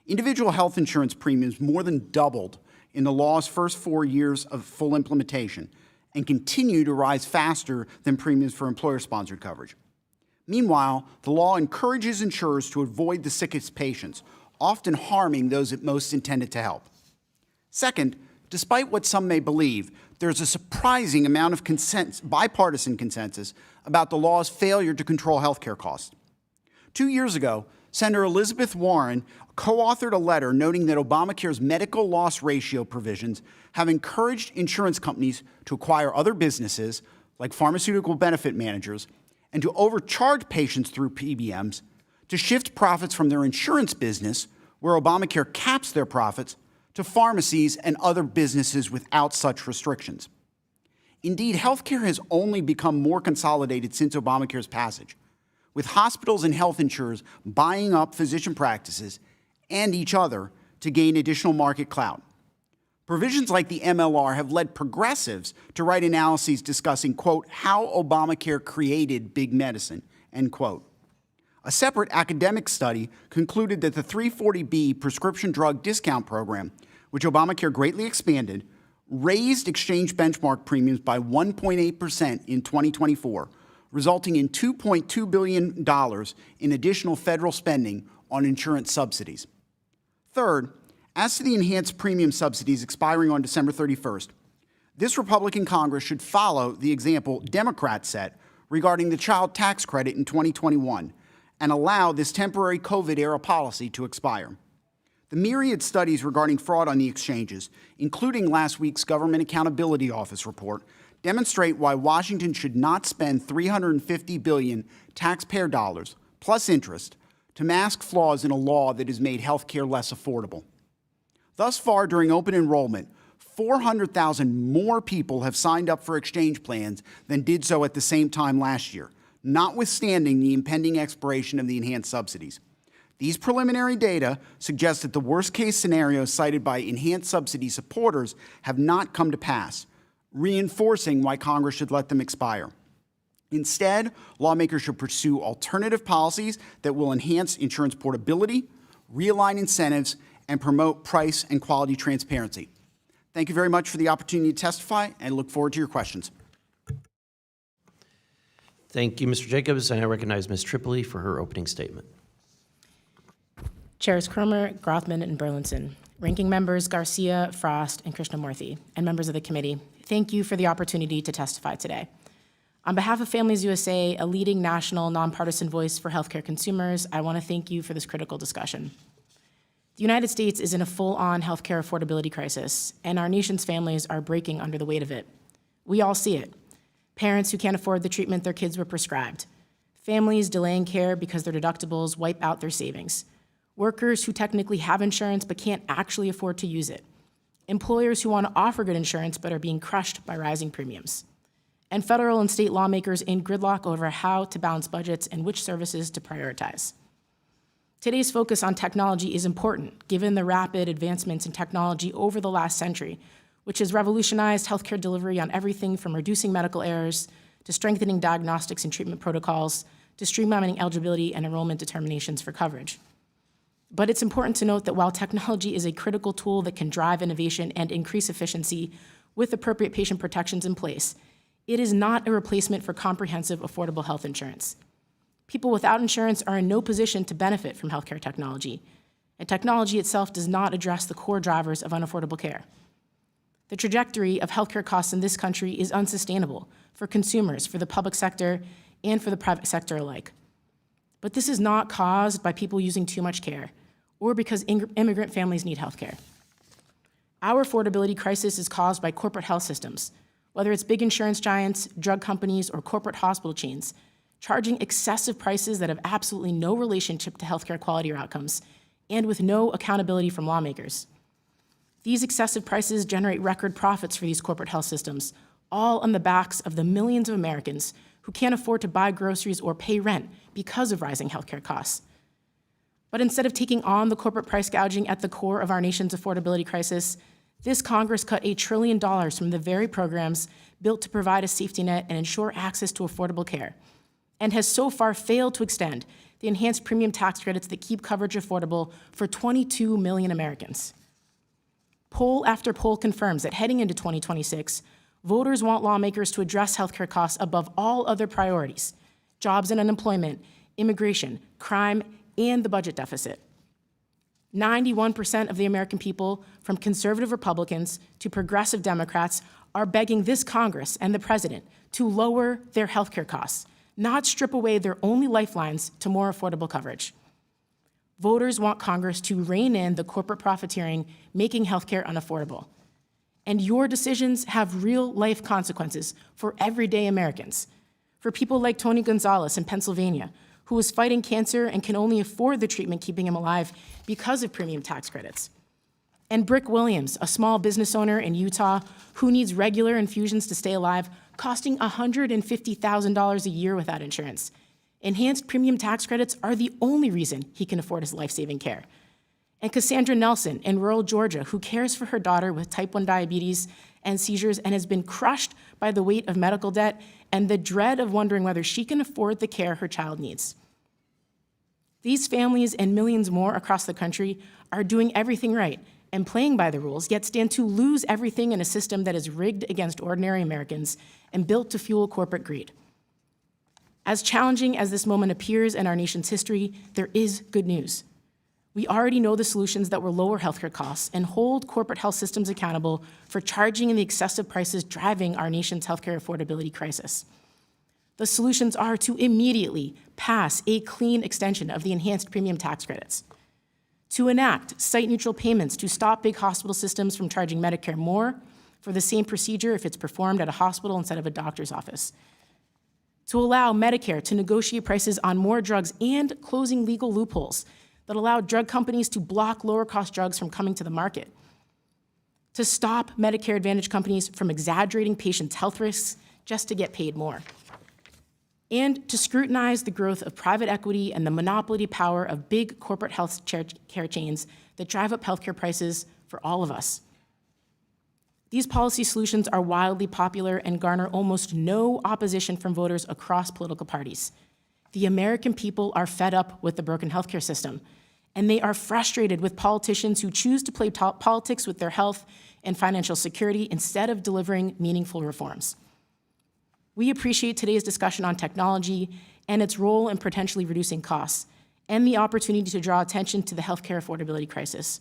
Individual health insurance premiums more than doubled in the law's first 4 years of full implementation and continue to rise faster than premiums for employer-sponsored coverage. Meanwhile, the law encourages insurers to avoid the sickest patients, often harming those it most intended to help. Second, despite what some may believe, there's a surprising amount of bipartisan consensus about the law's failure to control healthcare costs. 2 years ago, Senator Elizabeth Warren co-authored a letter noting that Obamacare's medical loss ratio provisions have encouraged insurance companies to acquire other businesses, like pharmaceutical benefit managers, and to overcharge patients through PBMs, to shift profits from their insurance business, where Obamacare caps their profits, to pharmacies and other businesses without such restrictions. Indeed, healthcare has only become more consolidated since Obamacare's passage, with hospitals and health insurers buying up physician practices and each other to gain additional market clout. Provisions like the MLR have led progressives to write analyses discussing, quote, how Obamacare created big medicine, end quote. A separate academic study concluded that the 340B prescription drug discount program, which Obamacare greatly expanded, raised exchange benchmark premiums by 1.8% in 2024, resulting in $2.2 billion in additional federal spending on insurance subsidies. Third, as to the enhanced premium subsidies expiring on December 31st, this Republican Congress should follow the example Democrats set regarding the child tax credit in 2021 and allow this temporary COVID-era policy to expire. The myriad studies regarding fraud on the exchanges, including last week's Government Accountability Office report, demonstrate why Washington should not spend $350 billion taxpayer dollars, plus interest, to mask flaws in a law that has made health care less affordable. Thus far, during open enrollment, 400,000 more people have signed up for exchange plans than did so at the same time last year, notwithstanding the impending expiration of the enhanced subsidies. These preliminary data suggest that the worst-case scenarios cited by enhanced subsidy supporters have not come to pass, reinforcing why Congress should let them expire. Instead, lawmakers should pursue alternative policies that will enhance insurance portability, realign incentives, and promote price and quality transparency. Thank you very much for the opportunity to testify, and look forward to your questions. Thank you, Mr. Jacobs, and I recognize Ms. Tripoli for her opening statement. Chairs Cromer, Grothman, and Burlinson, Ranking Members Garcia, Frost, and Krishnamurthy, and members of the committee, thank you for the opportunity to testify today. On behalf of Families USA, a leading national nonpartisan voice for healthcare consumers, I want to thank you for this critical discussion. The United States is in a full-on healthcare affordability crisis, and our nation's families are breaking under the weight of it. We all see it. Parents who can't afford the treatment their kids were prescribed. Families delaying care because their deductibles wipe out their savings. Workers who technically have insurance but can't actually afford to use it. Employers who want to offer good insurance but are being crushed by rising premiums. And federal and state lawmakers in gridlock over how to balance budgets and which services to prioritize. Today's focus on technology is important, given the rapid advancements in technology over the last century, which has revolutionized healthcare delivery on everything from reducing medical errors, to strengthening diagnostics and treatment protocols, to streamlining eligibility and enrollment determinations for coverage. But it's important to note that while technology is a critical tool that can drive innovation and increase efficiency with appropriate patient protections in place, it is not a replacement for comprehensive, affordable health insurance. People without insurance are in no position to benefit from healthcare technology, and technology itself does not address the core drivers of unaffordable care. The trajectory of healthcare costs in this country is unsustainable for consumers, for the public sector, and for the private sector alike. But this is not caused by people using too much care or because immigrant families need healthcare. Our affordability crisis is caused by corporate health systems, whether it's big insurance giants, drug companies, or corporate hospital chains, charging excessive prices that have absolutely no relationship to healthcare quality or outcomes, and with no accountability from lawmakers. These excessive prices generate record profits for these corporate health systems, all on the backs of the millions of Americans who can't afford to buy groceries or pay rent because of rising healthcare costs. But instead of taking on the corporate price gouging at the core of our nation's affordability crisis, this Congress cut $1 trillion from the very programs built to provide a safety net and ensure access to affordable care, and has so far failed to extend the enhanced premium tax credits that keep coverage affordable for 22 million Americans. Poll after poll confirms that heading into 2026, voters want lawmakers to address healthcare costs above all other priorities: jobs and unemployment, immigration, crime, and the budget deficit. 91% of the American people, from conservative Republicans to progressive Democrats, are begging this Congress and the president to lower their healthcare costs, not strip away their only lifelines to more affordable coverage. Voters want Congress to rein in the corporate profiteering, making healthcare unaffordable. And your decisions have real-life consequences for everyday Americans. For people like Tony Gonzalez in Pennsylvania, who is fighting cancer and can only afford the treatment keeping him alive because of premium tax credits. And Brick Williams, a small business owner in Utah who needs regular infusions to stay alive, costing $150,000 a year without insurance. Enhanced premium tax credits are the only reason he can afford his life-saving care. And Cassandra Nelson in rural Georgia, who cares for her daughter with type 1 diabetes and seizures and has been crushed by the weight of medical debt and the dread of wondering whether she can afford the care her child needs. These families and millions more across the country are doing everything right and playing by the rules, yet stand to lose everything in a system that is rigged against ordinary Americans and built to fuel corporate greed. As challenging as this moment appears in our nation's history, there is good news. We already know the solutions that will lower healthcare costs and hold corporate health systems accountable for charging the excessive prices driving our nation's healthcare affordability crisis. The solutions are to immediately pass a clean extension of the enhanced premium tax credits, to enact site-neutral payments to stop big hospital systems from charging Medicare more for the same procedure if it's performed at a hospital instead of a doctor's office, to allow Medicare to negotiate prices on more drugs and closing legal loopholes that allow drug companies to block lower-cost drugs from coming to the market, to stop Medicare Advantage companies from exaggerating patients' health risks just to get paid more, and to scrutinize the growth of private equity and the monopoly power of big corporate health care chains that drive up healthcare prices for all of us. These policy solutions are wildly popular and garner almost no opposition from voters across political parties. The American people are fed up with the broken healthcare system, and they are frustrated with politicians who choose to play politics with their health and financial security instead of delivering meaningful reforms. We appreciate today's discussion on technology and its role in potentially reducing costs, and the opportunity to draw attention to the healthcare affordability crisis.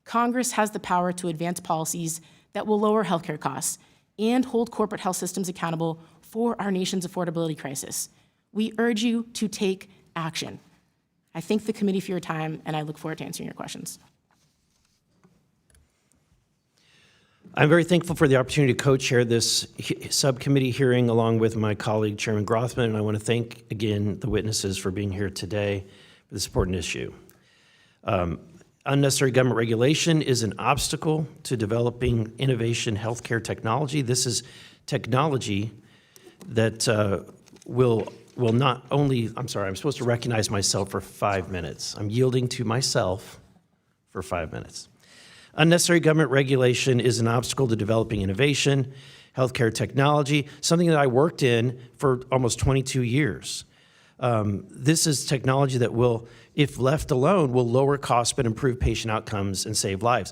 Congress has the power to advance policies that will lower healthcare costs and hold corporate health systems accountable for our nation's affordability crisis. We urge you to take action. I thank the committee for your time, and I look forward to answering your questions. I'm very thankful for the opportunity to co-chair this subcommittee hearing along with my colleague, Chairman Grothman, and I want to thank again the witnesses for being here today for this important issue. Unnecessary government regulation is an obstacle to developing innovation healthcare technology. This is technology that will not only, I'm sorry, I'm supposed to recognize myself for 5 minutes. I'm yielding to myself for 5 minutes. Unnecessary government regulation is an obstacle to developing innovation, healthcare technology, something that I worked in for almost 22 years. This is technology that will, if left alone, will lower costs but improve patient outcomes and save lives.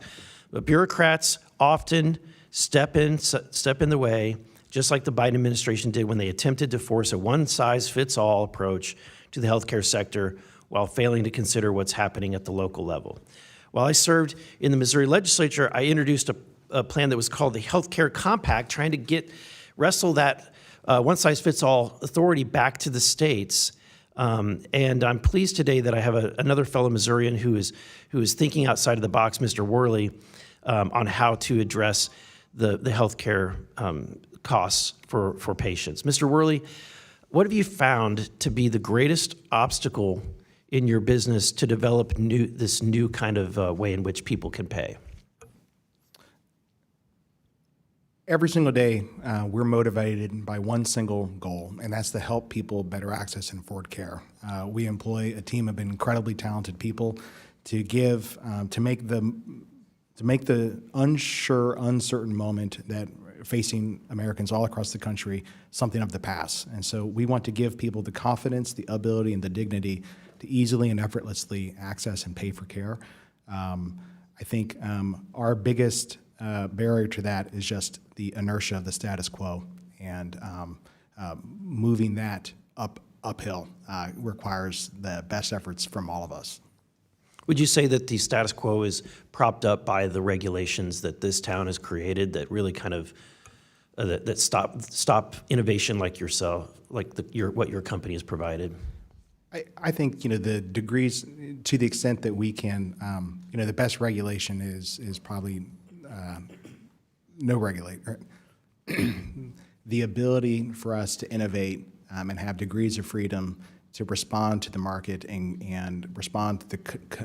But bureaucrats often step in the way, just like the Biden administration did when they attempted to force a one-size-fits-all approach to the healthcare sector while failing to consider what's happening at the local level. While I served in the Missouri legislature, I introduced a plan that was called the Healthcare Compact, trying to wrestle that one-size-fits-all authority back to the states. And I'm pleased today that I have another fellow Missourian who is thinking outside of the box, Mr. Worley, on how to address the healthcare costs for patients. Mr. Worley, what have you found to be the greatest obstacle in your business to develop this new kind of way in which people can pay? Every single day, we're motivated by one single goal, and that's to help people better access and afford care. We employ a team of incredibly talented people to make the uncertain moment that facing Americans all across the country something of the past. And so we want to give people the confidence, the ability, and the dignity to easily and effortlessly access and pay for care. I think our biggest barrier to that is just the inertia of the status quo, and moving that uphill requires the best efforts from all of us. Would you say that the status quo is propped up by the regulations that this town has created that really kind of that stop innovation like yourself, like what your company has provided? I think the degrees, to the extent that we can, the best regulation is probably no regulate. The ability for us to innovate and have degrees of freedom to respond to the market and respond to the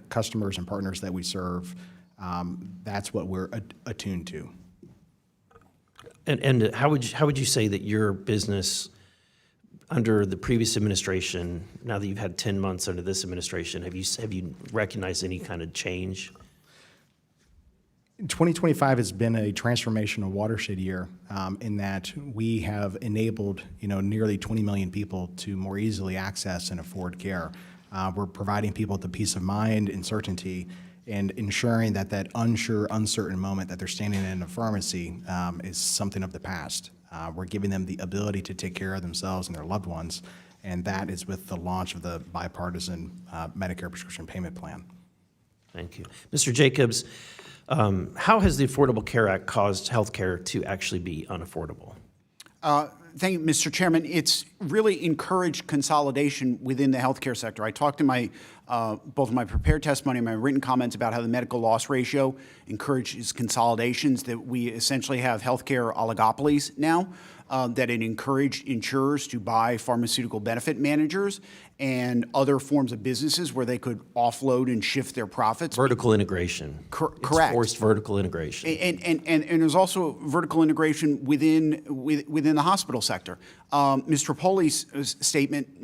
customers and partners that we serve. That's what we're attuned to. And how would you say that your business under the previous administration, now that you've had 10 months under this administration, have you recognized any kind of change? 2025 has been a transformational watershed year in that we have enabled, nearly 20 million people to more easily access and afford care. We're providing people the peace of mind and certainty, and ensuring that unsure, uncertain moment that they're standing in a pharmacy is something of the past. We're giving them the ability to take care of themselves and their loved ones, and that is with the launch of the bipartisan Medicare prescription payment plan. Thank you. Mr. Jacobs, how has the Affordable Care Act caused health care to actually be unaffordable? Thank you, Mr. Chairman. It's really encouraged consolidation within the healthcare sector. I talked in my both in my prepared testimony and my written comments about how the medical loss ratio encourages consolidations, that we essentially have healthcare oligopolies now, that it encouraged insurers to buy pharmaceutical benefit managers and other forms of businesses where they could offload and shift their profits. Vertical integration. Correct. It's forced vertical integration. And there's also vertical integration within the hospital sector. Mr. Poli's statement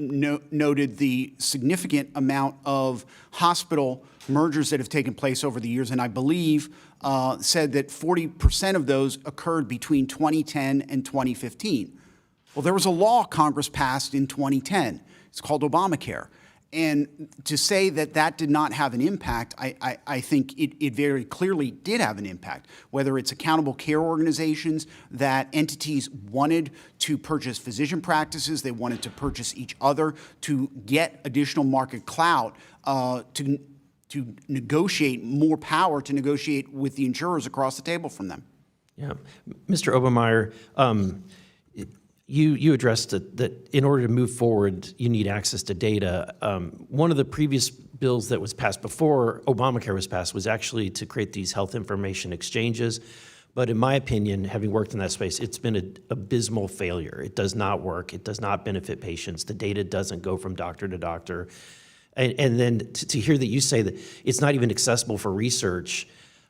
noted the significant amount of hospital mergers that have taken place over the years, and I believe said that 40% of those occurred between 2010 and 2015. Well, there was a law Congress passed in 2010. It's called Obamacare. And to say that that did not have an impact, I think it very clearly did have an impact, whether it's accountable care organizations, that entities wanted to purchase physician practices, they wanted to purchase each other to get additional market clout, to negotiate more power, to negotiate with the insurers across the table from them. Yeah. Mr. Obermeyer, you addressed that in order to move forward, you need access to data. One of the previous bills that was passed before Obamacare was passed was actually to create these health information exchanges. But in my opinion, having worked in that space, it's been an abysmal failure. It does not work. It does not benefit patients. The data doesn't go from doctor to doctor. And then to hear that you say that it's not even accessible for research,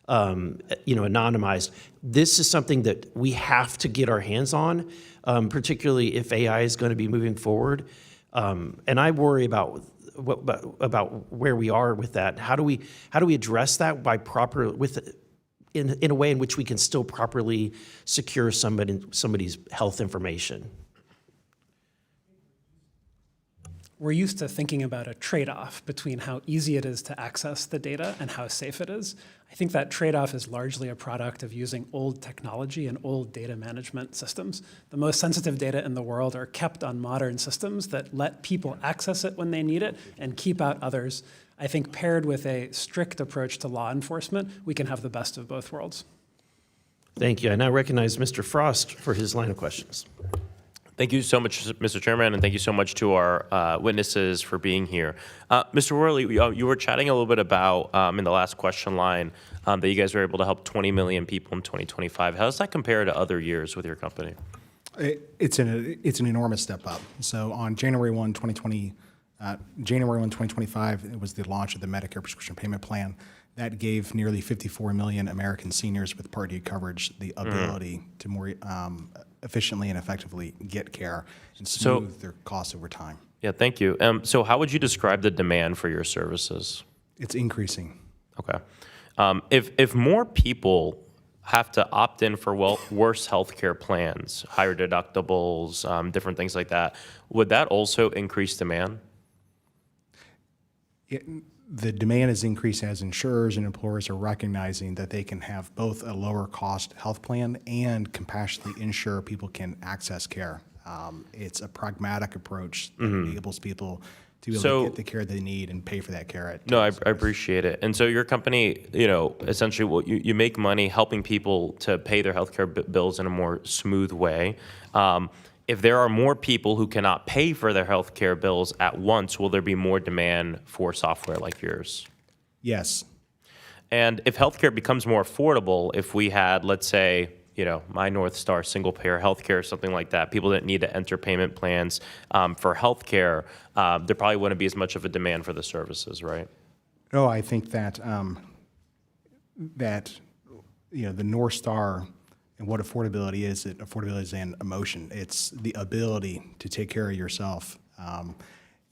anonymized, this is something that we have to get our hands on, particularly if AI is going to be moving forward. And I worry about where we are with that. How do we address that in a way in which we can still properly secure somebody's health information? We're used to thinking about a trade-off between how easy it is to access the data and how safe it is. I think that trade-off is largely a product of using old technology and old data management systems. The most sensitive data in the world are kept on modern systems that let people access it when they need it and keep out others. I think paired with a strict approach to law enforcement, we can have the best of both worlds. Thank you. I now recognize Mr. Frost for his line of questions. Thank you so much, Mr. Chairman, and thank you so much to our witnesses for being here. Mr. Worley, you were chatting a little bit about, in the last question line, that you guys were able to help 20 million people in 2025. How does that compare to other years with your company? It's an enormous step up. So on January 1, 2025, it was the launch of the Medicare prescription payment plan. That gave nearly 54 million American seniors with Part D coverage the ability to more efficiently and effectively get care and smooth their costs over time. Yeah, thank you. So how would you describe the demand for your services? It's increasing. Okay. If more people have to opt in for worse healthcare plans, higher deductibles, different things like that, would that also increase demand? The demand is increasing as insurers and employers are recognizing that they can have both a lower cost health plan and compassionately ensure people can access care. It's a pragmatic approach that enables people to be able to get the care they need and pay for that care. No, I appreciate it. And so your company, essentially you make money helping people to pay their healthcare bills in a more smooth way. If there are more people who cannot pay for their healthcare bills at once, will there be more demand for software like yours? Yes. And if healthcare becomes more affordable, if we had, let's say, My North Star single payer healthcare, something like that, people that need to enter payment plans for healthcare, there probably wouldn't be as much of a demand for the services, right? No, I think that the North Star and what affordability is, that affordability is an emotion. It's the ability to take care of yourself.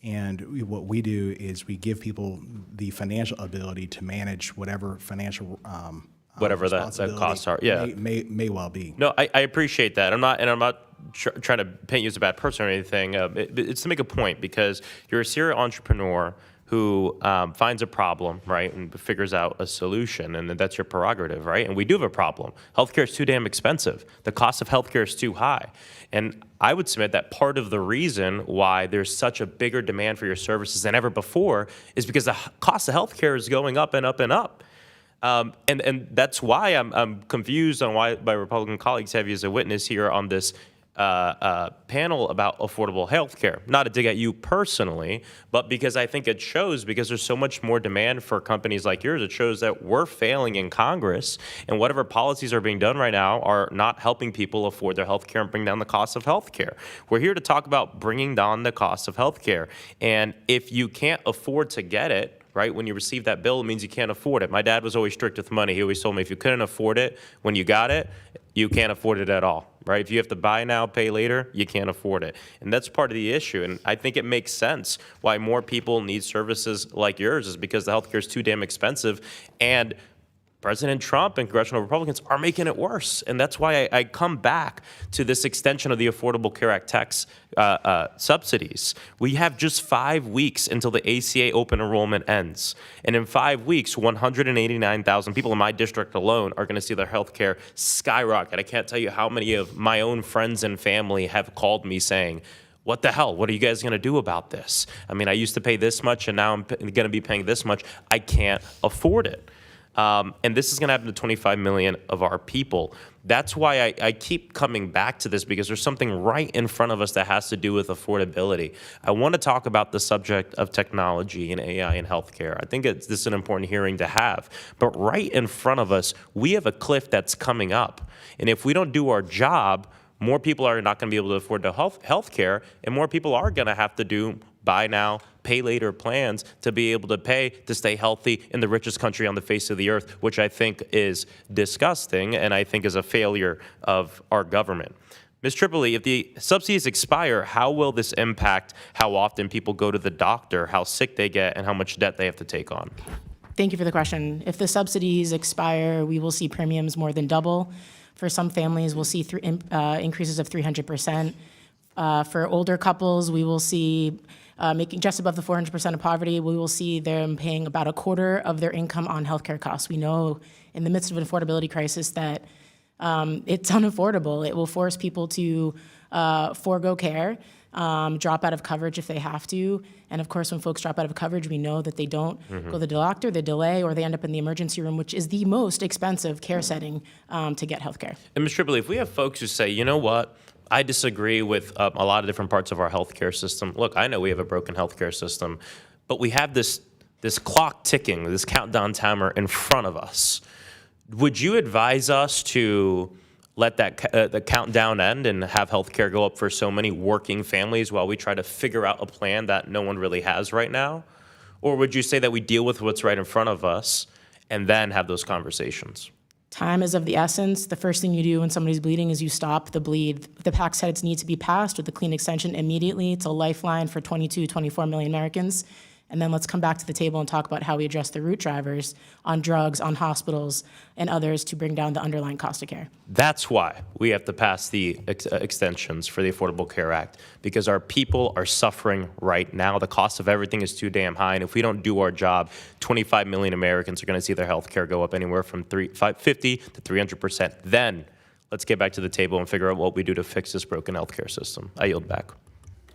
And what we do is we give people the financial ability to manage whatever financial Whatever the costs are, yeah. may well be. No, I appreciate that. I'm not trying to paint you as a bad person or anything. It's to make a point, because you're a serial entrepreneur who finds a problem, right, and figures out a solution, and that's your prerogative, right? And we do have a problem. Healthcare is too damn expensive. The cost of healthcare is too high. And I would submit that part of the reason why there's such a bigger demand for your services than ever before is because the cost of healthcare is going up and up and up. And that's why I'm confused on why my Republican colleagues have you as a witness here on this panel about affordable health care. Not a dig at you personally, but because I think it shows, because there's so much more demand for companies like yours, it shows that we're failing in Congress, and whatever policies are being done right now are not helping people afford their health care and bring down the cost of health care. We're here to talk about bringing down the cost of health care. And if you can't afford to get it, right, when you receive that bill, it means you can't afford it. My dad was always strict with money. He always told me if you couldn't afford it when you got it, you can't afford it at all, right? If you have to buy now, pay later, you can't afford it. And that's part of the issue. And I think it makes sense why more people need services like yours is because the healthcare is too damn expensive. And President Trump and congressional Republicans are making it worse. And that's why I come back to this extension of the Affordable Care Act tax subsidies. We have just 5 weeks until the ACA open enrollment ends. And in 5 weeks, 189,000 people in my district alone are going to see their health care skyrocket. I can't tell you how many of my own friends and family have called me saying, what the hell? What are you guys going to do about this? I mean, I used to pay this much, and now I'm going to be paying this much. I can't afford it. And this is going to happen to 25 million of our people. That's why I keep coming back to this, because there's something right in front of us that has to do with affordability. I want to talk about the subject of technology and AI in healthcare. I think this is an important hearing to have. But right in front of us, we have a cliff that's coming up. And if we don't do our job, more people are not going to be able to afford the health care, and more people are going to have to do buy now, pay later plans to be able to pay to stay healthy in the richest country on the face of the earth, which I think is disgusting and I think is a failure of our government. Ms. Tripoli, if the subsidies expire, how will this impact how often people go to the doctor, how sick they get, and how much debt they have to take on? Thank you for the question. If the subsidies expire, we will see premiums more than double. For some families, we'll see increases of 300%. For older couples, we will see making just above the 400% of poverty, we will see them paying about a quarter of their income on healthcare costs. We know in the midst of an affordability crisis that it's unaffordable. It will force people to forego care, drop out of coverage if they have to. And of course, when folks drop out of coverage, we know that they don't go to the doctor, they delay, or they end up in the emergency room, which is the most expensive care setting to get healthcare. And Ms. Tripoli, if we have folks who say, you know what, I disagree with a lot of different parts of our healthcare system. Look, I know we have a broken healthcare system, but we have this clock ticking, this countdown timer in front of us. Would you advise us to let that the countdown end and have healthcare go up for so many working families while we try to figure out a plan that no one really has right now? Or would you say that we deal with what's right in front of us and then have those conversations? Time is of the essence. The first thing you do when somebody's bleeding is you stop the bleed. The PAC said it needs to be passed with the clean extension immediately. It's a lifeline for 24 million Americans. And then let's come back to the table and talk about how we address the root drivers on drugs, on hospitals, and others to bring down the underlying cost of care. That's why we have to pass the extensions for the Affordable Care Act, because our people are suffering right now. The cost of everything is too damn high, and if we don't do our job, 25 million Americans are going to see their health care go up anywhere from 50 to 300%. Then let's get back to the table and figure out what we do to fix this broken health care system. I yield back.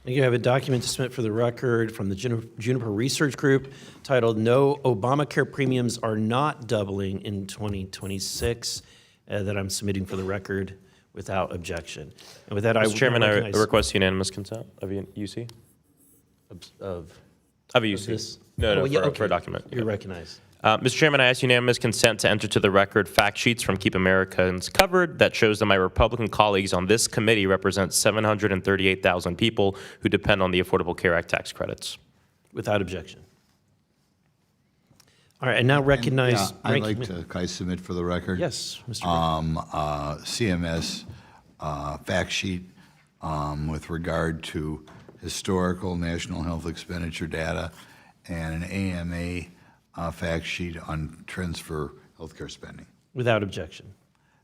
You have a document to submit for the record from the Juniper Research Group titled "No, Obamacare Premiums Are Not Doubling in 2026" that I'm submitting for the record without objection. And with that, Mr. Chairman, I request unanimous consent of UC. Of UC. this? No, Oh, yeah, for a document. You're recognized. Mr. Chairman, I ask unanimous consent to enter to the record fact sheets from Keep Americans Covered that shows that my Republican colleagues on this committee represent 738,000 people who depend on the Affordable Care Act tax credits. Without objection. All right, I now recognize. I'd Ranking like to, can I submit for the record? Yes, Mr. Gray. CMS fact sheet with regard to historical national health expenditure data and an AMA fact sheet on trends for healthcare spending. Without objection.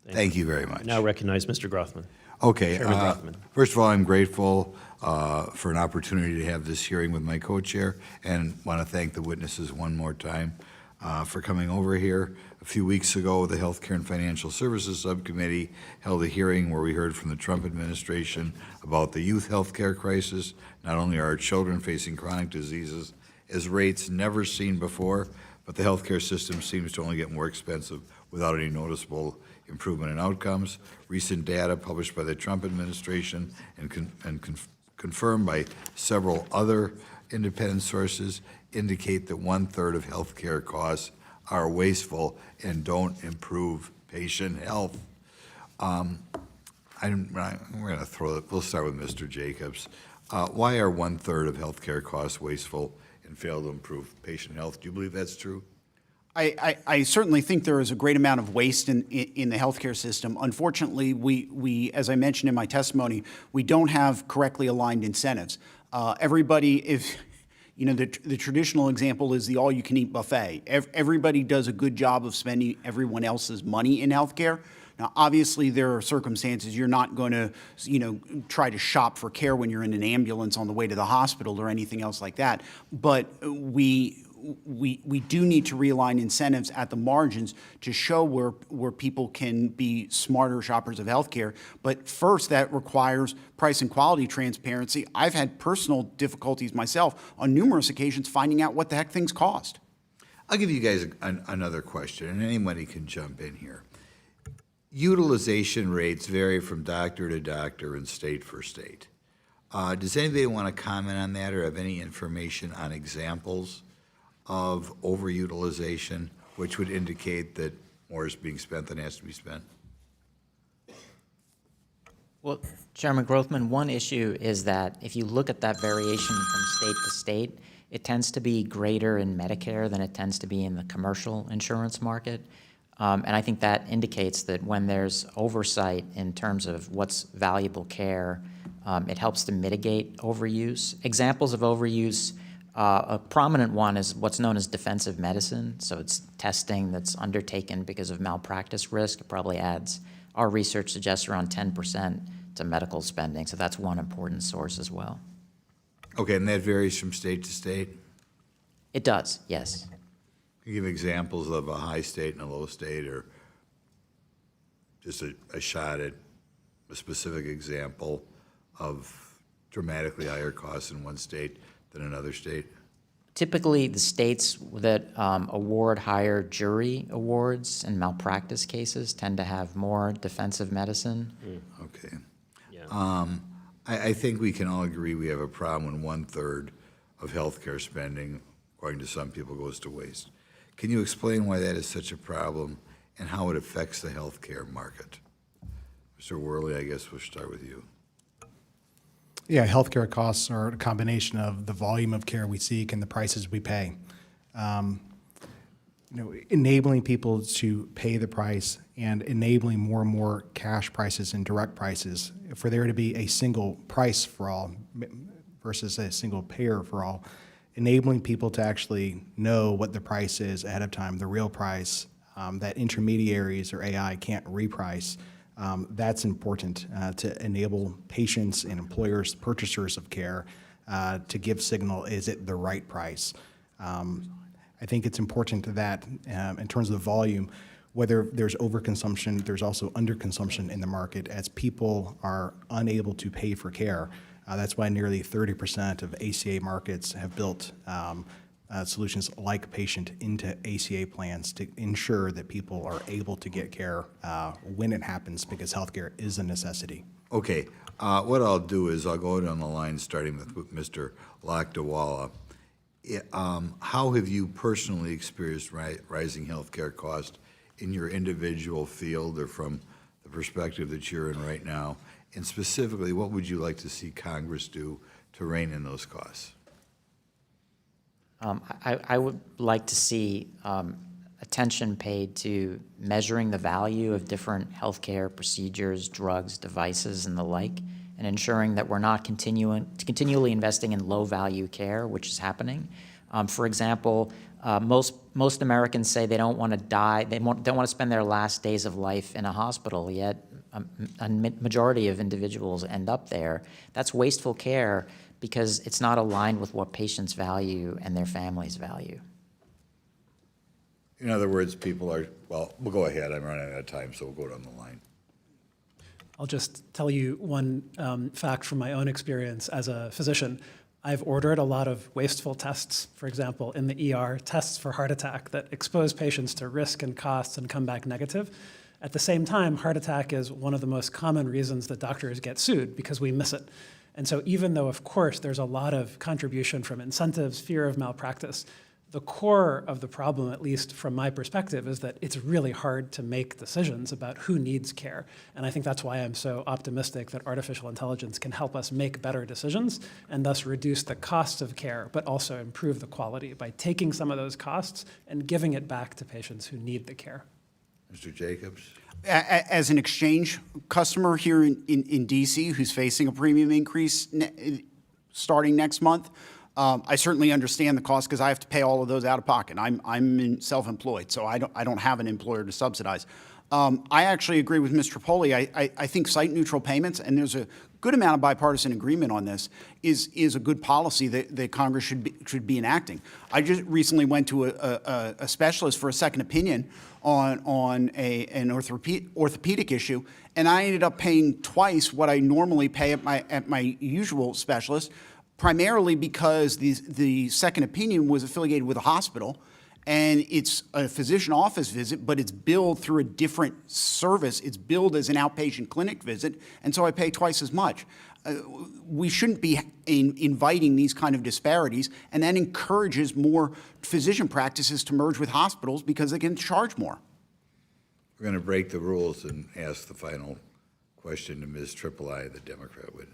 Thank you very much. Now recognize Mr. Grothman. Okay. Chairman Grothman. First of all, I'm grateful for an opportunity to have this hearing with my co-chair, and want to thank the witnesses one more time for coming over here. A few weeks ago, the Healthcare and Financial Services Subcommittee held a hearing where we heard from the Trump administration about the youth healthcare crisis. Not only are our children facing chronic diseases as rates never seen before, but the healthcare system seems to only get more expensive without any noticeable improvement in outcomes. Recent data published by the Trump administration and confirmed by several other independent sources indicate that 1/3 of healthcare costs are wasteful and don't improve patient health. We're going to throw it. We'll start with Mr. Jacobs. Why are 1/3 of healthcare costs wasteful and fail to improve patient health? Do you believe that's true? I certainly think there is a great amount of waste in the healthcare system. Unfortunately, we, as I mentioned in my testimony, we don't have correctly aligned incentives. Everybody, if you know, the traditional example is the all-you-can-eat buffet. Everybody does a good job of spending everyone else's money in healthcare. Now, obviously, there are circumstances you're not going to, you know, try to shop for care when you're in an ambulance on the way to the hospital or anything else like that. But we do need to realign incentives at the margins to show where people can be smarter shoppers of healthcare. But first, that requires price and quality transparency. I've had personal difficulties myself on numerous occasions finding out what the heck things cost. I'll give you guys another question, and anybody can jump in here. Utilization rates vary from doctor to doctor and state for state. Does anybody want to comment on that or have any information on examples of overutilization, which would indicate that more is being spent than has to be spent? Well, Chairman Grothman, one issue is that if you look at that variation from state to state, it tends to be greater in Medicare than it tends to be in the commercial insurance market. And I think that indicates that when there's oversight in terms of what's valuable care, it helps to mitigate overuse. Examples of overuse, a prominent one is what's known as defensive medicine. So it's testing that's undertaken because of malpractice risk. It probably adds, our research suggests, around 10% to medical spending. So that's one important source as well. Okay, and that varies from state to state? It does, yes. Can you give examples of a high state and a low state, or just a shot at a specific example of dramatically higher costs in one state than another state? Typically, the states that award higher jury awards in malpractice cases tend to have more defensive medicine. Okay. Yeah. I think we can all agree we have a problem when 1/3 of healthcare spending, according to some people, goes to waste. Can you explain why that is such a problem and how it affects the healthcare market? Mr. Worley, I guess we'll start with you. Yeah, healthcare costs are a combination of the volume of care we seek and the prices we pay. Enabling people to pay the price and enabling more and more cash prices and direct prices, for there to be a single price for all versus a single payer for all, enabling people to actually know what the price is ahead of time, the real price, that intermediaries or AI can't reprice. That's important to enable patients and employers, purchasers of care, to give signal, is it the right price? I think it's important that in terms of the volume, whether there's overconsumption, there's also underconsumption in the market as people are unable to pay for care. That's why nearly 30% of ACA markets have built solutions like patient into ACA plans to ensure that people are able to get care when it happens, because healthcare is a necessity. Okay, what I'll do is I'll go down the line starting with Mr. Lakdawala. how have you personally experienced rising healthcare costs in your individual field or from the perspective that you're in right now? And specifically, what would you like to see Congress do to rein in those costs? I would like to see attention paid to measuring the value of different healthcare procedures, drugs, devices, and the like, and ensuring that we're not continually investing in low-value care, which is happening. For example, most Americans say they don't want to die, don't want to spend their last days of life in a hospital, yet a majority of individuals end up there. That's wasteful care because it's not aligned with what patients value and their families value. In other words, people are, well, we'll go ahead. I'm running out of time, so we'll go down the line. I'll just tell you one fact from my own experience as a physician. I've ordered a lot of wasteful tests, for example, in the ER, tests for heart attack that expose patients to risk and costs and come back negative. At the same time, heart attack is one of the most common reasons that doctors get sued because we miss it. And so even though, of course, there's a lot of contribution from incentives, fear of malpractice, the core of the problem, at least from my perspective, is that it's really hard to make decisions about who needs care. And I think that's why I'm so optimistic that artificial intelligence can help us make better decisions and thus reduce the costs of care, but also improve the quality by taking some of those costs and giving it back to patients who need the care. Mr. Jacobs? As an exchange customer here in DC who's facing a premium increase starting next month, I certainly understand the cost because I have to pay all of those out of pocket. I'm self-employed, so I don't have an employer to subsidize. I actually agree with Ms. Tripoli. I think site-neutral payments, and there's a good amount of bipartisan agreement on this, is a good policy that Congress should be enacting. I just recently went to a specialist for a second opinion on an orthopedic issue, and I ended up paying twice what I normally pay at my usual specialist, primarily because the second opinion was affiliated with a hospital, and it's a physician office visit, but it's billed through a different service. It's billed as an outpatient clinic visit, and so I pay twice as much. We shouldn't be inviting these kind of disparities, and that encourages more physician practices to merge with hospitals because they can charge more. We're going to break the rules and ask the final question to Ms. Tripoli, the Democrat witness.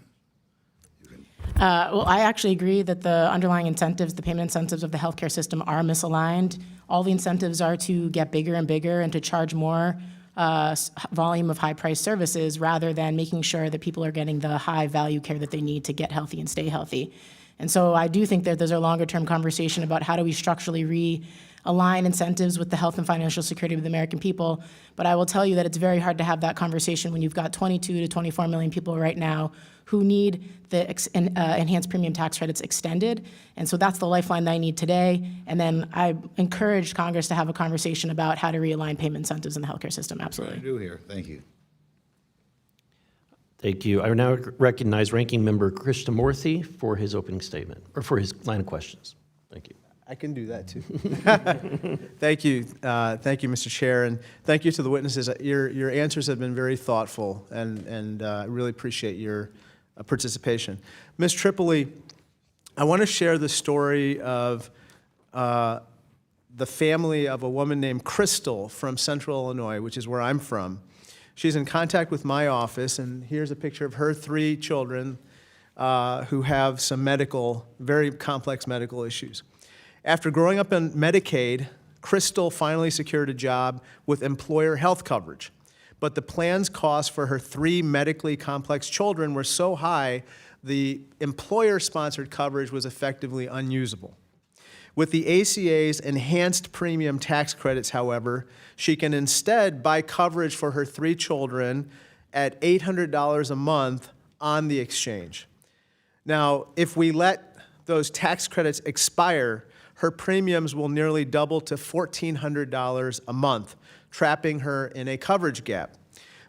Well, I actually agree that the underlying incentives, the payment incentives of the healthcare system are misaligned. All the incentives are to get bigger and bigger and to charge more volume of high-priced services rather than making sure that people are getting the high-value care that they need to get healthy and stay healthy. And so I do think that there's a longer-term conversation about how do we structurally realign incentives with the health and financial security of the American people. But I will tell you that it's very hard to have that conversation when you've got 22 to 24 million people right now who need the enhanced premium tax credits extended. And so that's the lifeline that I need today. And then I encourage Congress to have a conversation about how to realign payment incentives in the healthcare system. Absolutely. What do here? Thank you. Thank you. I now recognize Ranking Member Krishnamurthy for his opening statement, or for his line of questions. Thank you. I can do that too. Thank you. Thank you, Mr. Chair, and thank you to the witnesses. Your answers have been very thoughtful, and I really appreciate your participation. Ms. Tripoli, I want to share the story of the family of a woman named Crystal from Central Illinois, which is where I'm from. She's in contact with my office, and here's a picture of her 3 children who have some very complex medical issues. After growing up on Medicaid, Crystal finally secured a job with employer health coverage. But the plan's costs for her 3 medically complex children were so high, the employer-sponsored coverage was effectively unusable. With the ACA's enhanced premium tax credits, however, she can instead buy coverage for her 3 children at $800 a month on the exchange. Now, if we let those tax credits expire, her premiums will nearly double to $1,400 a month, trapping her in a coverage gap.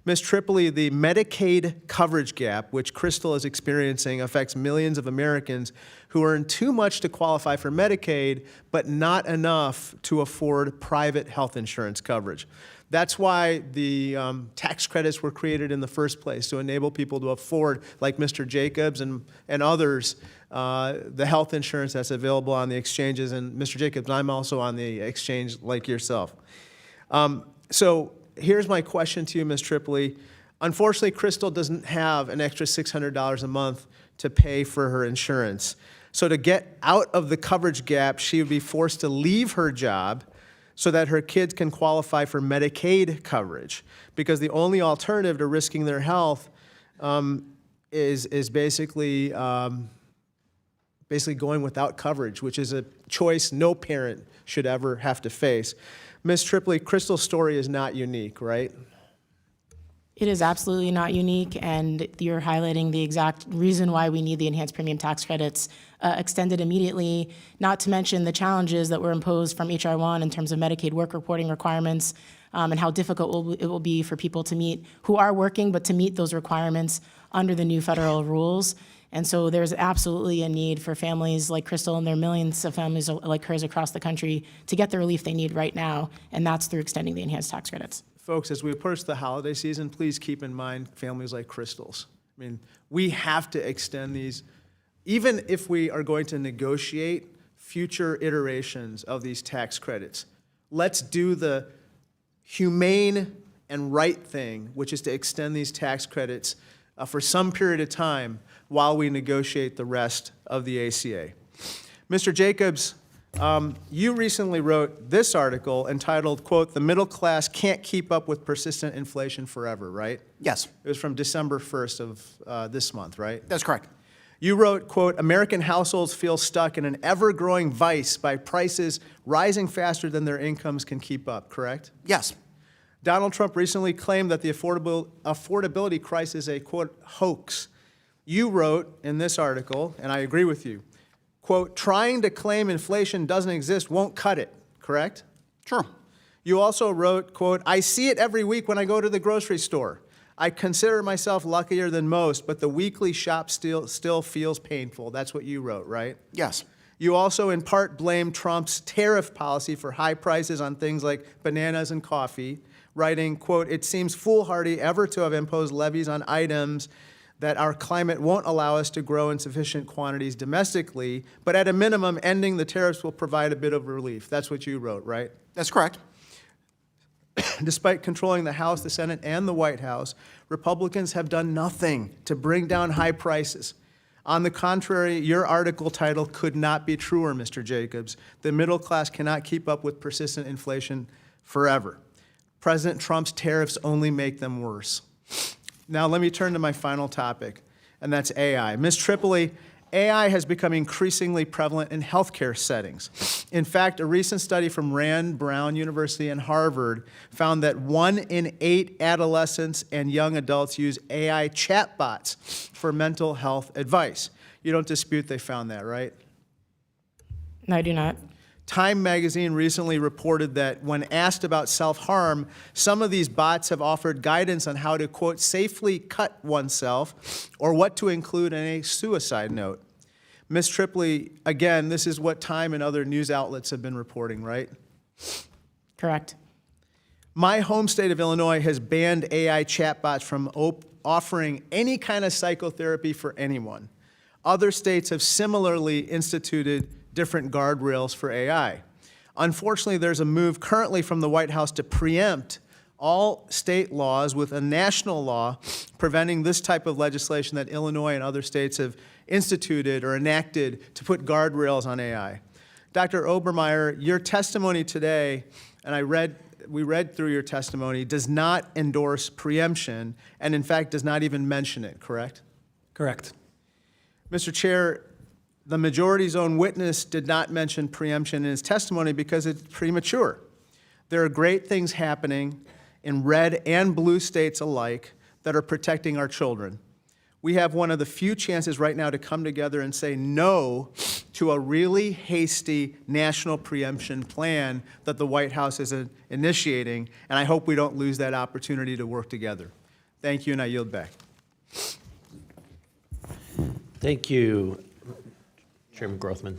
Ms. Tripoli, the Medicaid coverage gap, which Crystal is experiencing, affects millions of Americans who earn too much to qualify for Medicaid, but not enough to afford private health insurance coverage. That's why the tax credits were created in the first place, to enable people to afford, like Mr. Jacobs and others, the health insurance that's available on the exchanges. And Mr. Jacobs, I'm also on the exchange like yourself. So here's my question to you, Ms. Tripoli. Unfortunately, Crystal doesn't have an extra $600 a month to pay for her insurance. So to get out of the coverage gap, she would be forced to leave her job so that her kids can qualify for Medicaid coverage, because the only alternative to risking their health is basically going without coverage, which is a choice no parent should ever have to face. Ms. Tripoli, Crystal's story is not unique, right? It is absolutely not unique, and you're highlighting the exact reason why we need the enhanced premium tax credits extended immediately, not to mention the challenges that were imposed from H.R. 1 in terms of Medicaid work reporting requirements, and how difficult it will be for people to meet, who are working, but to meet those requirements under the new federal rules. And so there's absolutely a need for families like Crystal, and there are millions of families like hers across the country, to get the relief they need right now, and that's through extending the enhanced tax credits. Folks, as we approach the holiday season, please keep in mind families like Crystal's. I mean, we have to extend these. Even if we are going to negotiate future iterations of these tax credits, let's do the humane and right thing, which is to extend these tax credits for some period of time while we negotiate the rest of the ACA. Mr. Jacobs, you recently wrote this article entitled, quote, "The middle class can't keep up with persistent inflation forever," right? Yes, It was from December 1st of this month, right? that's correct. You wrote, quote, "American households feel stuck in an ever-growing vice by prices rising faster than their incomes can keep up," correct? Yes, Donald Trump recently claimed that the affordability crisis is a, quote, "hoax." You wrote in this article, and I agree with you, quote, "Trying to claim inflation doesn't exist won't cut it," correct? sure. You also wrote, quote, "I see it every week when I go to the grocery store. I consider myself luckier than most, but the weekly shop still feels painful." That's what you wrote, right? Yes, You also in part blamed Trump's tariff policy for high prices on things like bananas and coffee, writing, quote, "It seems foolhardy ever to have imposed levies on items that our climate won't allow us to grow in sufficient quantities domestically, but at a minimum, ending the tariffs will provide a bit of relief." That's what you wrote, right? that's correct. Despite controlling the House, the Senate, and the White House, Republicans have done nothing to bring down high prices. On the contrary, your article title could not be truer, Mr. Jacobs. The middle class cannot keep up with persistent inflation forever. President Trump's tariffs only make them worse. Now let me turn to my final topic, and that's AI. Ms. Tripoli, AI has become increasingly prevalent in healthcare settings. In fact, a recent study from Rand Brown University and Harvard found that 1 in 8 adolescents and young adults use AI chatbots for mental health advice. You don't dispute they found that, right? No, I do not. Time magazine recently reported that when asked about self-harm, some of these bots have offered guidance on how to, quote, "safely cut oneself," or what to include in a suicide note. Ms. Tripoli, again, this is what Time and other news outlets have been reporting, right? Correct. My home state of Illinois has banned AI chatbots from offering any kind of psychotherapy for anyone. Other states have similarly instituted different guardrails for AI. Unfortunately, there's a move currently from the White House to preempt all state laws with a national law preventing this type of legislation that Illinois and other states have instituted or enacted to put guardrails on AI. Dr. Obermeyer, your testimony today, and we read through your testimony, does not endorse preemption and in fact does not even mention it, correct? Correct. Mr. Chair, the majority's own witness did not mention preemption in his testimony because it's premature. There are great things happening in red and blue states alike that are protecting our children. We have one of the few chances right now to come together and say no to a really hasty national preemption plan that the White House is initiating, and I hope we don't lose that opportunity to work together. Thank you, and I yield back. Thank you, Chairman Grothman.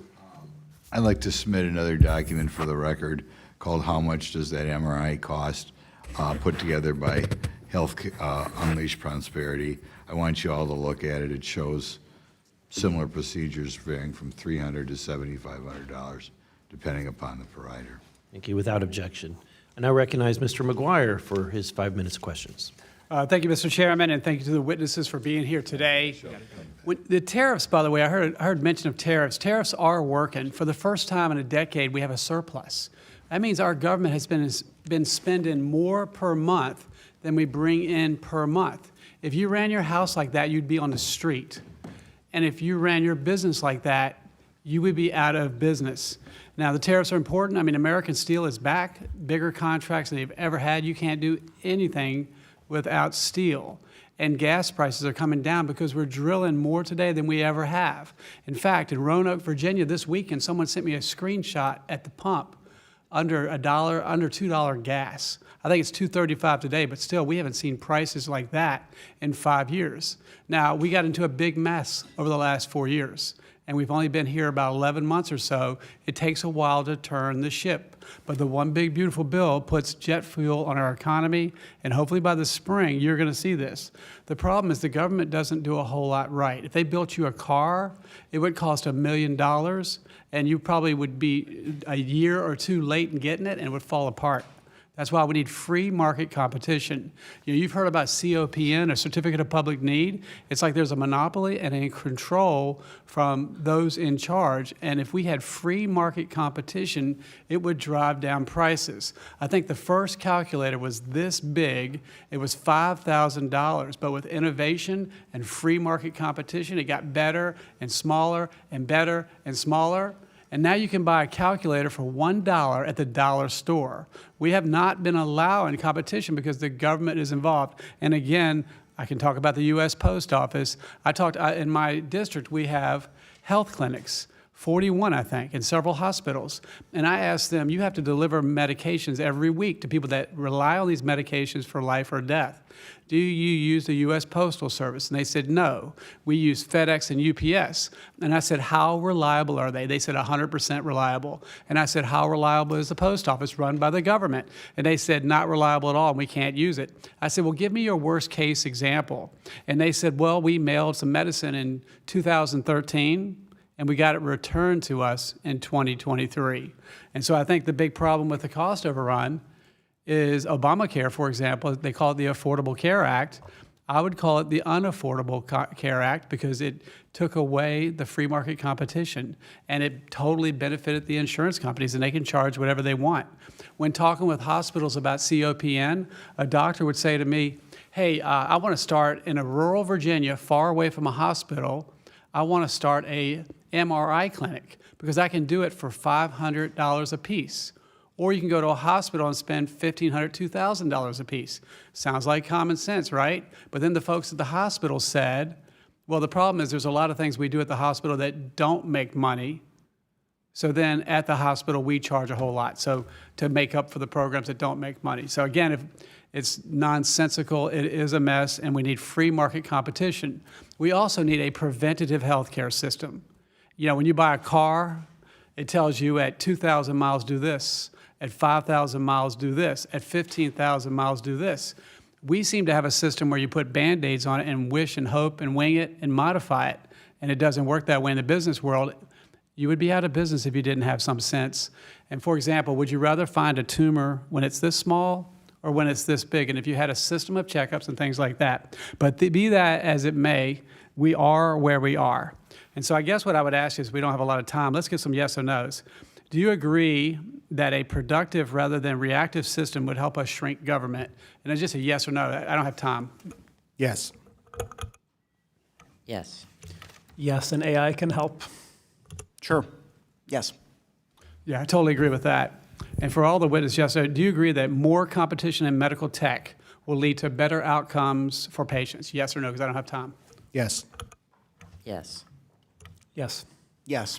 I'd like to submit another document for the record called "How Much Does That MRI Cost?" put together by Health Unleash Prosperity. I want you all to look at it. It shows similar procedures varying from $300 to $7,500, depending upon the provider. Thank you. Without objection. I now recognize Mr. McGuire for his 5 minutes of questions. Thank you, Mr. Chairman, and thank you to the witnesses for being here today. The tariffs, by the way, I heard mention of tariffs. Tariffs are working. For the first time in a decade, we have a surplus. That means our government has been spending more per month than we bring in per month. If you ran your house like that, you'd be on the street. And if you ran your business like that, you would be out of business. Now, the tariffs are important. I mean, American steel is back, bigger contracts than they've ever had. You can't do anything without steel. And gas prices are coming down because we're drilling more today than we ever have. In fact, in Roanoke, Virginia, this weekend, someone sent me a screenshot at the pump under $2 gas. I think it's $2.35 today, but still, we haven't seen prices like that in 5 years. Now, we got into a big mess over the last 4 years, and we've only been here about 11 months or so. It takes a while to turn the ship. But the one big beautiful bill puts jet fuel on our economy, and hopefully by the spring, you're going to see this. The problem is the government doesn't do a whole lot right. If they built you a car, it would cost $1 million, and you probably would be a year or two late in getting it, and it would fall apart. That's why we need free market competition. You've heard about COPN, a certificate of public need. It's like there's a monopoly and a control from those in charge. And if we had free market competition, it would drive down prices. I think the first calculator was this big. It was $5,000. But with innovation and free market competition, it got better and smaller and better and smaller. And now you can buy a calculator for $1 at the dollar store. We have not been allowing competition because the government is involved. And again, I can talk about the U.S. Post Office. In my district, we have health clinics, 41, I think, in several hospitals. And I asked them, you have to deliver medications every week to people that rely on these medications for life or death. Do you use the U.S. Postal Service? And they said, no. We use FedEx and UPS. And I said, how reliable are they? They said 100% reliable. And I said, how reliable is the post office run by the government? And they said, not reliable at all, and we can't use it. I said, well, give me your worst case example. And they said, well, we mailed some medicine in 2013, and we got it returned to us in 2023. And so I think the big problem with the cost overrun is Obamacare, for example. They call it the Affordable Care Act. I would call it the Unaffordable Care Act because it took away the free market competition, and it totally benefited the insurance companies, and they can charge whatever they want. When talking with hospitals about COPN, a doctor would say to me, hey, I want to start in a rural Virginia, far away from a hospital. I want to start a MRI clinic because I can do it for $500 a piece. Or you can go to a hospital and spend $1,500, $2,000 a piece. Sounds like common sense, right? But then the folks at the hospital said, well, the problem is there's a lot of things we do at the hospital that don't make money. So then at the hospital, we charge a whole lot. So to make up for the programs that don't make money. So again, if it's nonsensical, it is a mess, and we need free market competition. We also need a preventative healthcare system. You know, when you buy a car, it tells you at 2,000 miles, do this. At 5,000 miles, do this. At 15,000 miles, do this. We seem to have a system where you put Band-Aids on it and wish and hope and wing it and modify it, and it doesn't work that way in the business world. You would be out of business if you didn't have some sense. And for example, would you rather find a tumor when it's this small or when it's this big? And if you had a system of checkups and things like that. But be that as it may, we are where we are. And so I guess what I would ask is, we don't have a lot of time. Let's get some yes or no's. Do you agree that a productive rather than reactive system would help us shrink government? And it's just a yes or no. I don't have time. Yes. Yes. Yes, and AI can help. Sure. Yes. Yeah, I totally agree with that. And for all the witnesses yesterday, do you agree that more competition in medical tech will lead to better outcomes for patients? Yes or no, because I don't have time. Yes. Yes. Yes. Yes.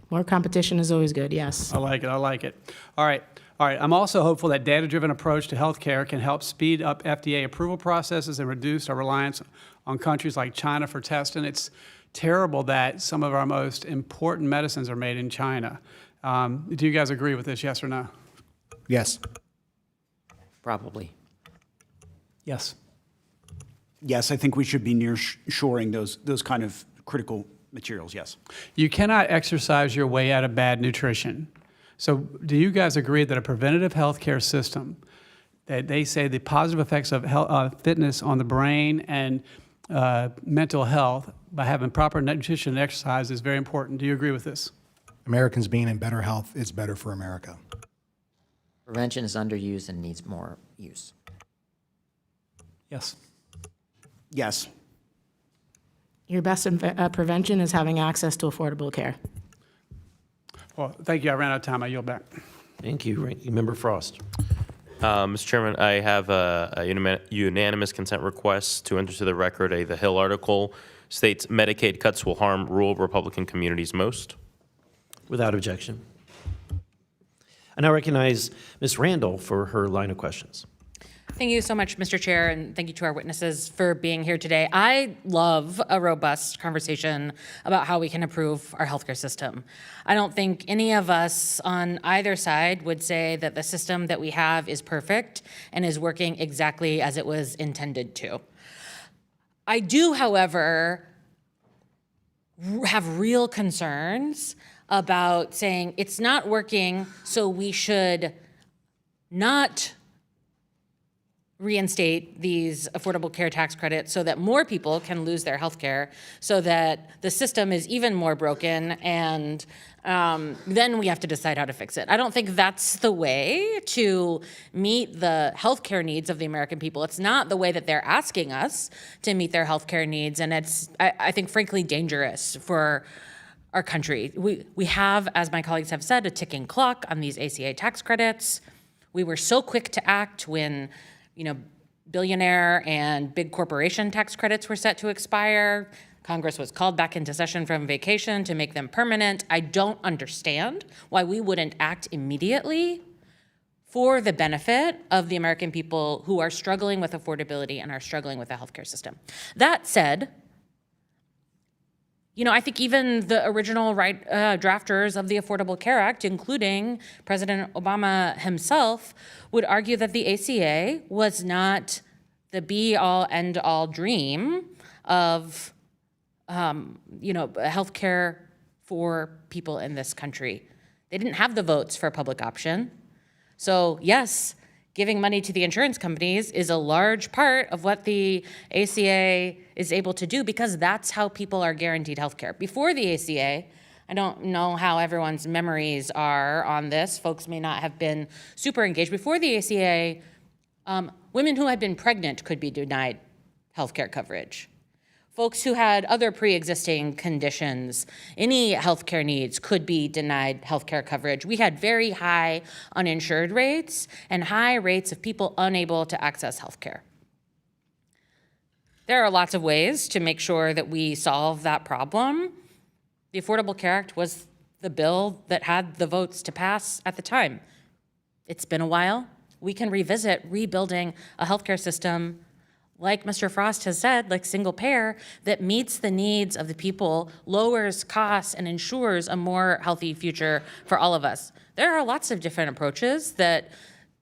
More competition is always good, yes. I like it. I like it. All right. I'm also hopeful that data-driven approach to healthcare can help speed up FDA approval processes and reduce our reliance on countries like China for testing. It's terrible that some of our most important medicines are made in China. Do you guys agree with this, yes or no? Yes. Probably. Yes. Yes, I think we should be near-shoring those kind of critical materials, yes. You cannot exercise your way out of bad nutrition. So do you guys agree that a preventative health care system, that they say the positive effects of fitness on the brain and mental health by having proper nutrition and exercise is very important? Do you agree with this? Americans being in better health is better for America. Prevention is underused and needs more use. Yes. Yes. Your best prevention is having access to affordable care. Well, thank you. I ran out of time. I yield back. Thank you, Ranking Member Frost. Mr. Chairman, I have a unanimous consent request to enter to the record the Hill article states Medicaid cuts will harm rural Republican communities most. Without objection. I now recognize Ms. Randall for her line of questions. Thank you so much, Mr. Chair, and thank you to our witnesses for being here today. I love a robust conversation about how we can improve our healthcare system. I don't think any of us on either side would say that the system that we have is perfect and is working exactly as it was intended to. I do, however, have real concerns about saying it's not working, so we should not reinstate these affordable care tax credits so that more people can lose their health care, so that the system is even more broken, and then we have to decide how to fix it. I don't think that's the way to meet the healthcare needs of the American people. It's not the way that they're asking us to meet their healthcare needs, and it's, I think, frankly, dangerous for our country. We have, as my colleagues have said, a ticking clock on these ACA tax credits. We were so quick to act when billionaire and big corporation tax credits were set to expire. Congress was called back into session from vacation to make them permanent. I don't understand why we wouldn't act immediately for the benefit of the American people who are struggling with affordability and are struggling with the healthcare system. That said, I think even the original drafters of the Affordable Care Act, including President Obama himself, would argue that the ACA was not the be-all, end-all dream of, healthcare for people in this country. They didn't have the votes for public option. So yes, giving money to the insurance companies is a large part of what the ACA is able to do, because that's how people are guaranteed health care. Before the ACA, I don't know how everyone's memories are on this. Folks may not have been super engaged. Before the ACA, women who had been pregnant could be denied health care coverage. Folks who had other pre-existing conditions, any healthcare needs, could be denied healthcare coverage. We had very high uninsured rates and high rates of people unable to access healthcare. There are lots of ways to make sure that we solve that problem. The Affordable Care Act was the bill that had the votes to pass at the time. It's been a while. We can revisit rebuilding a healthcare system, like Mr. Frost has said, like single payer, that meets the needs of the people, lowers costs, and ensures a more healthy future for all of us. There are lots of different approaches that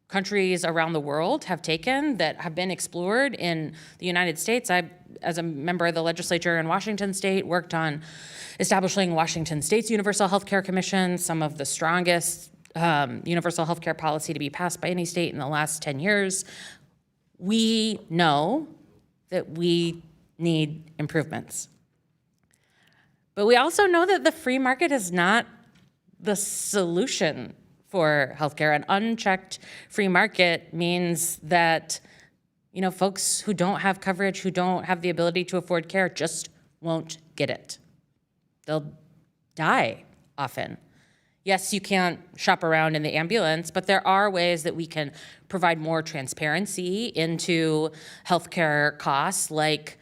countries around the world have taken that have been explored in the United States. I, as a member of the legislature in Washington State, worked on establishing Washington State's Universal Health Care Commission, some of the strongest universal health care policy to be passed by any state in the last 10 years. We know that we need improvements. But we also know that the free market is not the solution for healthcare. An unchecked free market means that, folks who don't have coverage, who don't have the ability to afford care, just won't get it. They'll die often. Yes, you can't shop around in the ambulance, but there are ways that we can provide more transparency into healthcare costs, like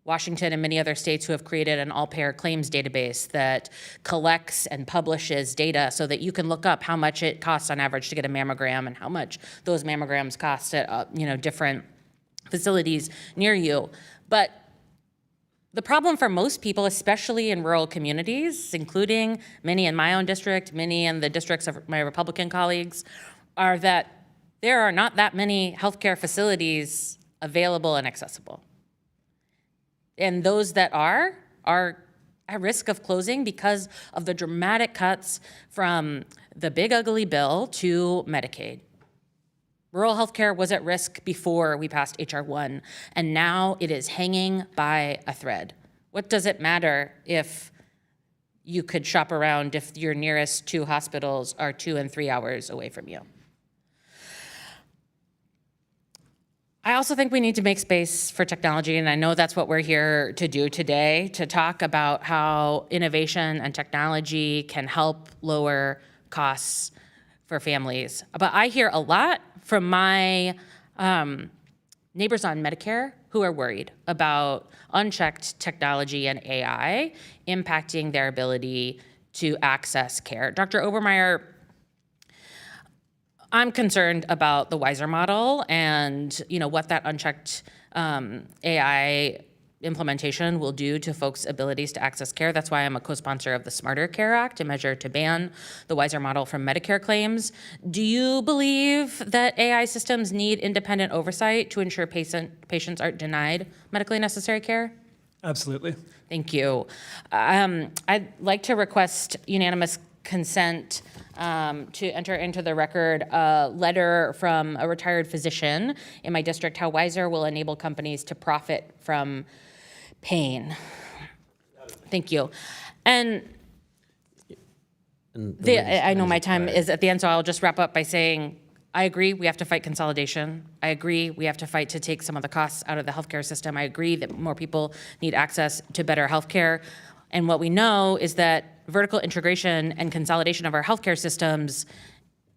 Washington and many other states who have created an all-payer claims database that collects and publishes data so that you can look up how much it costs on average to get a mammogram and how much those mammograms cost at different facilities near you. But the problem for most people, especially in rural communities, including many in my own district, many in the districts of my Republican colleagues, are that there are not that many healthcare facilities available and accessible. And those that are at risk of closing because of the dramatic cuts from the big ugly bill to Medicaid. Rural healthcare was at risk before we passed H.R. 1, and now it is hanging by a thread. What does it matter if you could shop around if your nearest 2 hospitals are 2 and 3 hours away from you? I also think we need to make space for technology, and I know that's what we're here to do today, to talk about how innovation and technology can help lower costs for families. But I hear a lot from my neighbors on Medicare who are worried about unchecked technology and AI impacting their ability to access care. Dr. Obermeyer, I'm concerned about the Weiser model and what that unchecked AI implementation will do to folks' abilities to access care. That's why I'm a co-sponsor of the Smarter Care Act, a measure to ban the Weiser model from Medicare claims. Do you believe that AI systems need independent oversight to ensure patients aren't denied medically necessary care? Absolutely. Thank you. I'd like to request unanimous consent to enter into the record a letter from a retired physician in my district, how Weiser will enable companies to profit from pain. Thank you. And I know my time is at the end, so I'll just wrap up by saying, I agree we have to fight consolidation. I agree we have to fight to take some of the costs out of the healthcare system. I agree that more people need access to better healthcare. And what we know is that vertical integration and consolidation of our healthcare systems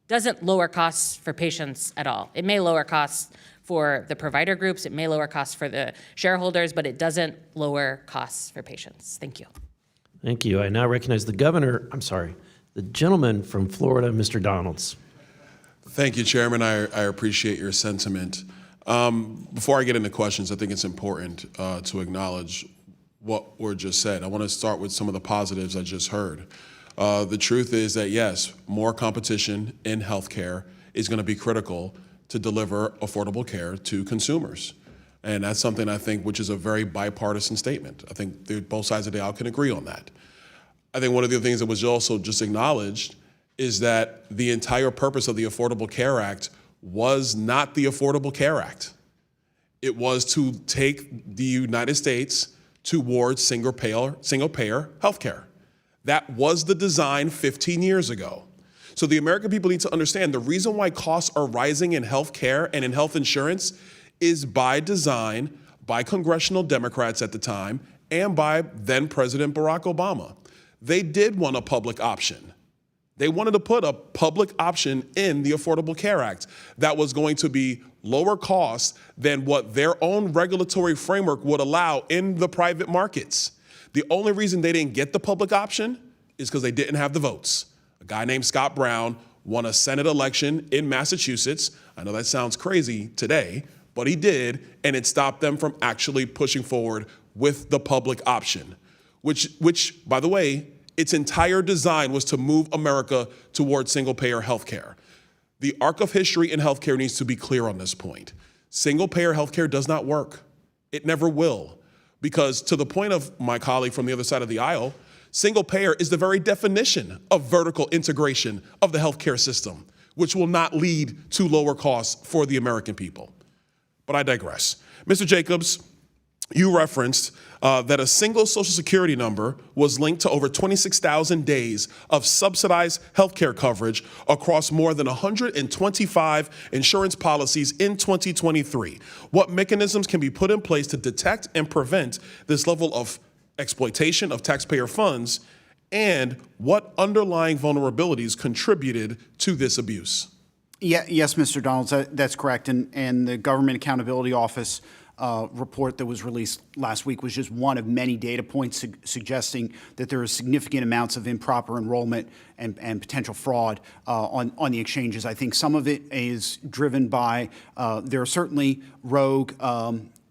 doesn't lower costs for patients at all. It may lower costs for the provider groups, it may lower costs for the shareholders, but it doesn't lower costs for patients. Thank you. Thank you. I now recognize the gentleman from Florida, Mr. Donalds. Thank you, Chairman. I appreciate your sentiment. Before I get into questions, I think it's important to acknowledge what were just said. I want to start with some of the positives I just heard. The truth is that, yes, more competition in healthcare is going to be critical to deliver affordable care to consumers. And that's something I think which is a very bipartisan statement. I think both sides of the aisle can agree on that. I think one of the things that was also just acknowledged is that the entire purpose of the Affordable Care Act was not the Affordable Care Act. It was to take the United States towards single-payer healthcare. That was the design 15 years ago. So the American people need to understand the reason why costs are rising in healthcare and in health insurance is by design by congressional Democrats at the time and by then President Barack Obama. They did want a public option. They wanted to put a public option in the Affordable Care Act that was going to be lower cost than what their own regulatory framework would allow in the private markets. The only reason they didn't get the public option is because they didn't have the votes. A guy named Scott Brown won a Senate election in Massachusetts. I know that sounds crazy today, but he did, and it stopped them from actually pushing forward with the public option, which, by the way, its entire design was to move America towards single-payer healthcare. The arc of history in healthcare needs to be clear on this point. Single-payer healthcare does not work. It never will. Because to the point of my colleague from the other side of the aisle, single-payer is the very definition of vertical integration of the healthcare system, which will not lead to lower costs for the American people. But I digress. Mr. Jacobs, you referenced that a single Social Security number was linked to over 26,000 days of subsidized healthcare coverage across more than 125 insurance policies in 2023. What mechanisms can be put in place to detect and prevent this level of exploitation of taxpayer funds, and what underlying vulnerabilities contributed to this abuse? Yes, Mr. Donalds, that's correct. And the Government Accountability Office report that was released last week was just one of many data points suggesting that there are significant amounts of improper enrollment and potential fraud on the exchanges. I think some of it is driven by, there are certainly rogue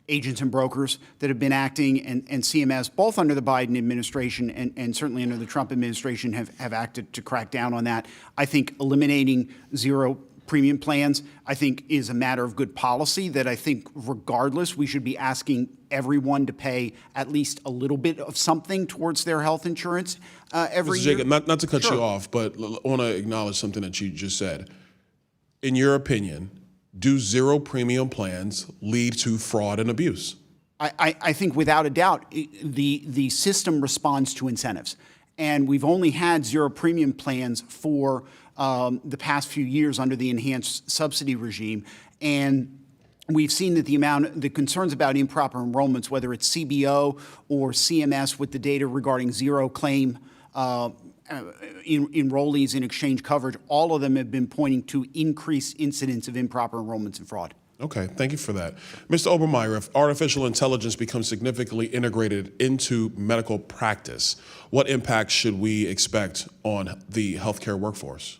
agents and brokers that have been acting, and CMS, both under the Biden administration and certainly under the Trump administration, have acted to crack down on that. I think eliminating zero premium plans, I think, is a matter of good policy that I think regardless, we should be asking everyone to pay at least a little bit of something towards their health insurance every Mr. year. Jacob, not to cut you Sure. off, but I want to acknowledge something that you just said. In your opinion, do zero premium plans lead to fraud and abuse? I think without a doubt, the system responds to incentives. And we've only had zero premium plans for the past few years under the enhanced subsidy regime. And we've seen that the concerns about improper enrollments, whether it's CBO or CMS with the data regarding zero claim enrollees in exchange coverage, all of them have been pointing to increased incidents of improper enrollments and fraud. Okay, thank you for that. Mr. Obermeyer, if artificial intelligence becomes significantly integrated into medical practice, what impact should we expect on the healthcare workforce?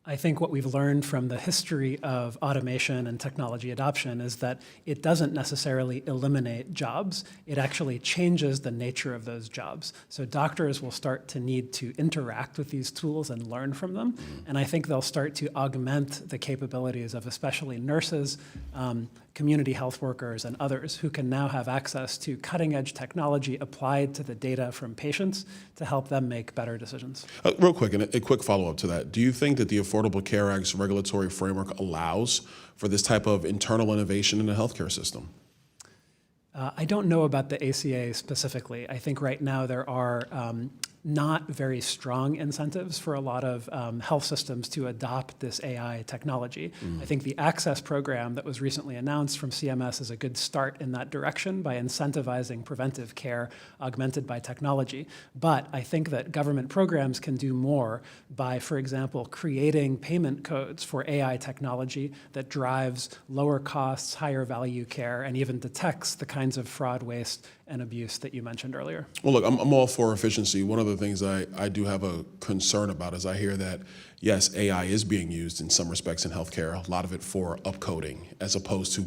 I think what we've learned from the history of automation and technology adoption is that it doesn't necessarily eliminate jobs. It actually changes the nature of those jobs. So doctors will start to need to interact with these tools and learn from them. And I think they'll start to augment the capabilities of especially nurses, community health workers, and others who can now have access to cutting-edge technology applied to the data from patients to help them make better decisions. Real quick, and a quick follow-up to that. Do you think that the Affordable Care Act's regulatory framework allows for this type of internal innovation in the healthcare system? I don't know about the ACA specifically. I think right now there are not very strong incentives for a lot of health systems to adopt this AI technology. I think the Access program that was recently announced from CMS is a good start in that direction by incentivizing preventive care augmented by technology. But I think that government programs can do more by, for example, creating payment codes for AI technology that drives lower costs, higher value care, and even detects the kinds of fraud, waste, and abuse that you mentioned earlier. Well, look, I'm all for efficiency. One of the things I do have a concern about is I hear that, yes, AI is being used in some respects in healthcare, a lot of it for upcoding, as opposed to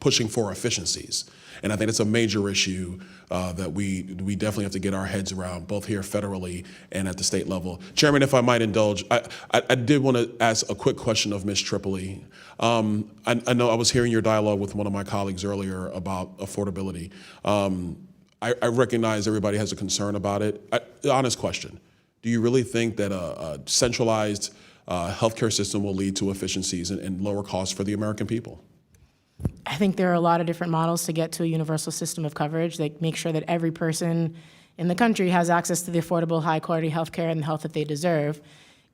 pushing for efficiencies. And I think it's a major issue that we definitely have to get our heads around, both here federally and at the state level. Chairman, if I might indulge, I did want to ask a quick question of Ms. Tripoli. I know I was hearing your dialogue with one of my colleagues earlier about affordability. I recognize everybody has a concern about it. Honest question, do you really think that a centralized healthcare system will lead to efficiencies and lower costs for the American people? I think there are a lot of different models to get to a universal system of coverage that make sure that every person in the country has access to the affordable, high-quality health care and the health that they deserve.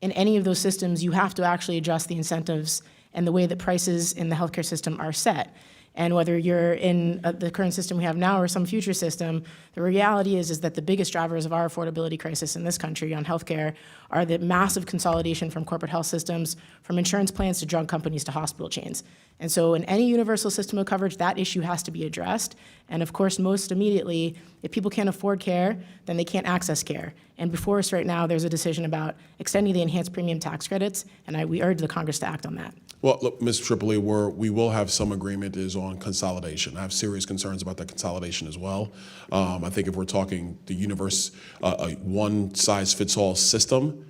In any of those systems, you have to actually adjust the incentives and the way that prices in the healthcare system are set. And whether you're in the current system we have now or some future system, the reality is that the biggest drivers of our affordability crisis in this country on healthcare are the massive consolidation from corporate health systems, from insurance plans to drug companies to hospital chains. And so in any universal system of coverage, that issue has to be addressed. And of course, most immediately, if people can't afford care, then they can't access care. And before us right now, there's a decision about extending the enhanced premium tax credits, and we urge the Congress to act on that. Well, look, Ms. Tripoli, where we will have some agreement is on consolidation. I have serious concerns about that consolidation as well. I think if we're talking the a one-size-fits-all system,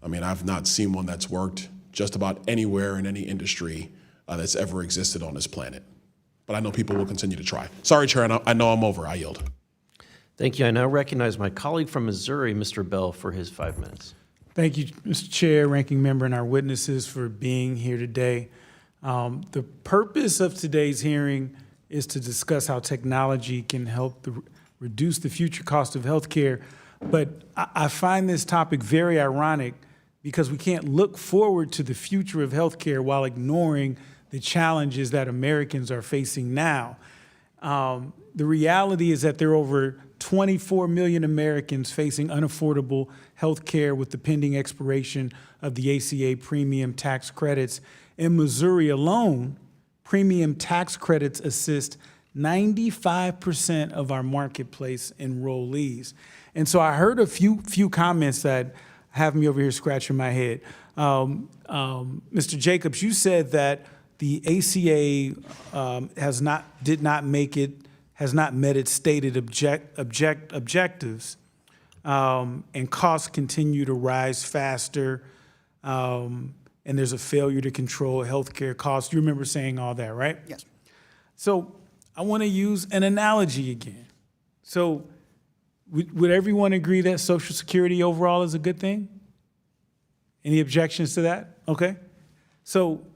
I mean, I've not seen one that's worked just about anywhere in any industry that's ever existed on this planet. But I know people will continue to try. Sorry, Chair, I know I'm over. I yield. Thank you. I now recognize my colleague from Missouri, Mr. Bell, for his 5 minutes. Thank you, Mr. Chair, Ranking Member, and our witnesses for being here today. The purpose of today's hearing is to discuss how technology can help reduce the future cost of healthcare. But I find this topic very ironic because we can't look forward to the future of healthcare while ignoring the challenges that Americans are facing now. The reality is that there are over 24 million Americans facing unaffordable health care with the pending expiration of the ACA premium tax credits. In Missouri alone, premium tax credits assist 95% of our marketplace enrollees. And so I heard a few comments that have me over here scratching my head. Mr. Jacobs, you said that the ACA has not met its stated objectives, and costs continue to rise faster and there's a failure to control healthcare costs. You remember saying all that, right? Yes. So I want to use an analogy again. So would everyone agree that Social Security overall is a good thing? Any objections to that? Okay. So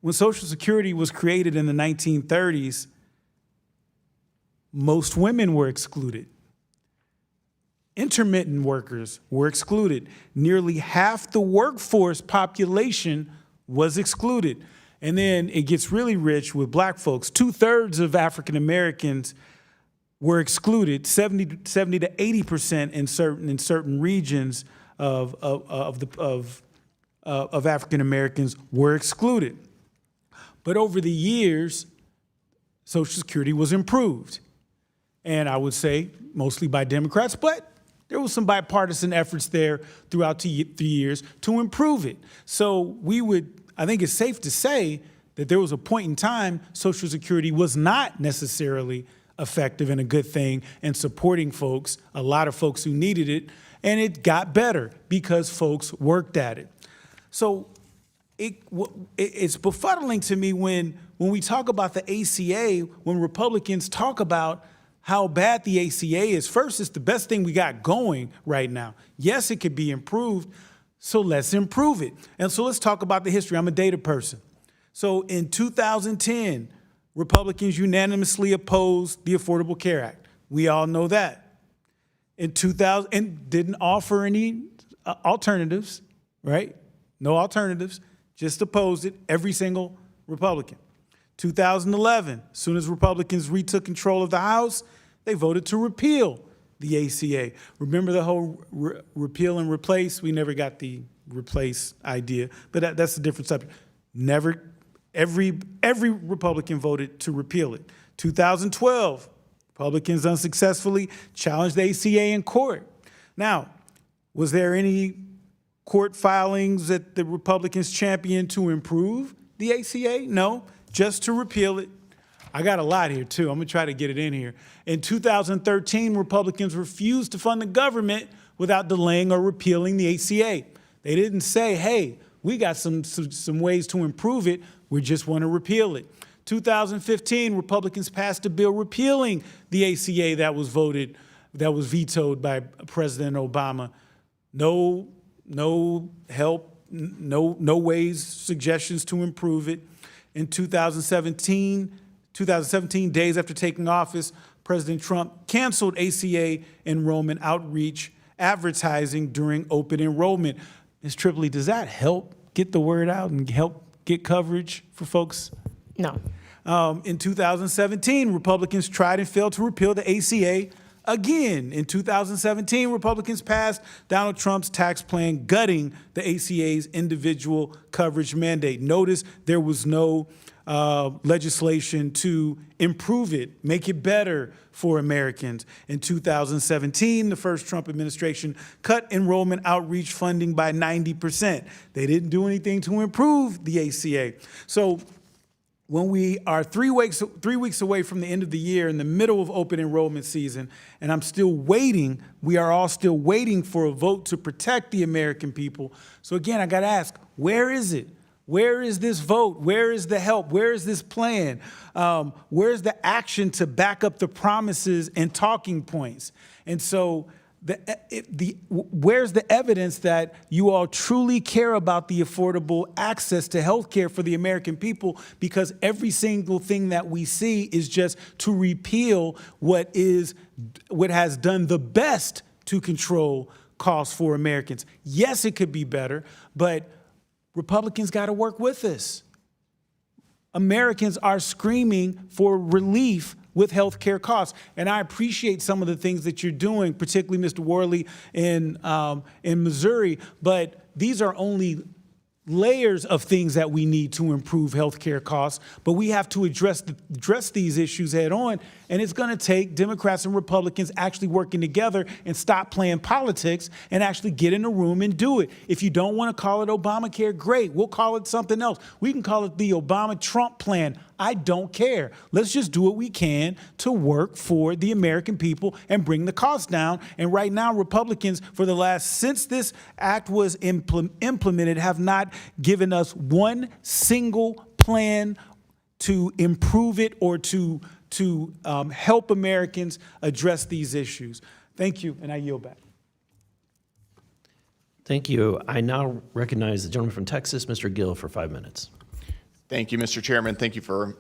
when Social Security was created in the 1930s, most women were excluded. Intermittent workers were excluded. Nearly half the workforce population was excluded. And then it gets really rich with black folks. 2/3 of African Americans were excluded, 70 to 80% in certain regions of African Americans were excluded. But over the years, Social Security was improved. And I would say mostly by Democrats, but there was some bipartisan efforts there throughout the years to improve it. So I think it's safe to say that there was a point in time Social Security was not necessarily effective and a good thing in supporting folks, a lot of folks who needed it, and it got better because folks worked at it. So it's befuddling to me when we talk about the ACA, when Republicans talk about how bad the ACA is. First, it's the best thing we got going right now. Yes, it could be improved, so let's improve it. And so let's talk about the history. I'm a data person. So in 2010, Republicans unanimously opposed the Affordable Care Act. We all know that. In 2000, and didn't offer any alternatives, right? No alternatives, just opposed it, every single Republican. 2011, as soon as Republicans retook control of the House, they voted to repeal the ACA. Remember the whole repeal and replace? We never got the replace idea, but that's a different subject. Every Republican voted to repeal it. 2012, Republicans unsuccessfully challenged the ACA in court. Now, was there any court filings that the Republicans championed to improve the ACA? No, just to repeal it. I got a lot here too. I'm gonna try to get it in here. In 2013, Republicans refused to fund the government without delaying or repealing the ACA. They didn't say, hey, we got some ways to improve it. We just want to repeal it. 2015, Republicans passed a bill repealing the ACA that was vetoed by President Obama. No help, no ways, suggestions to improve it. In 2017, days after taking office, President Trump canceled ACA enrollment outreach advertising during open enrollment. Ms. Tripoli, does that help get the word out and help get coverage for folks? No. In 2017, Republicans tried and failed to repeal the ACA again. In 2017, Republicans passed Donald Trump's tax plan gutting the ACA's individual coverage mandate. Notice there was no legislation to improve it, make it better for Americans. In 2017, the first Trump administration cut enrollment outreach funding by 90%. They didn't do anything to improve the ACA. So when we are 3 weeks away from the end of the year, in the middle of open enrollment season, and we are all still waiting for a vote to protect the American people. So again, I got to ask, where is it? Where is this vote? Where is the help? Where is this plan? Where's the action to back up the promises and talking points? And so where's the evidence that you all truly care about the affordable access to health care for the American people? Because every single thing that we see is just to repeal what has done the best to control costs for Americans. Yes, it could be better, but Republicans got to work with us. Americans are screaming for relief with health care costs. And I appreciate some of the things that you're doing, particularly Mr. Worley in Missouri, but these are only layers of things that we need to improve healthcare costs, but we have to address these issues head on, and it's going to take Democrats and Republicans actually working together and stop playing politics and actually get in the room and do it. If you don't want to call it Obamacare, great. We'll call it something else. We can call it the Obama-Trump plan. I don't care. Let's just do what we can to work for the American people and bring the costs down. And right now, Republicans, since this act was implemented, have not given us one single plan to improve it or to help Americans address these issues. Thank you, and I yield back. Thank you. I now recognize the gentleman from Texas, Mr. Gill, for 5 minutes. Thank you, Mr. Chairman. Thank you for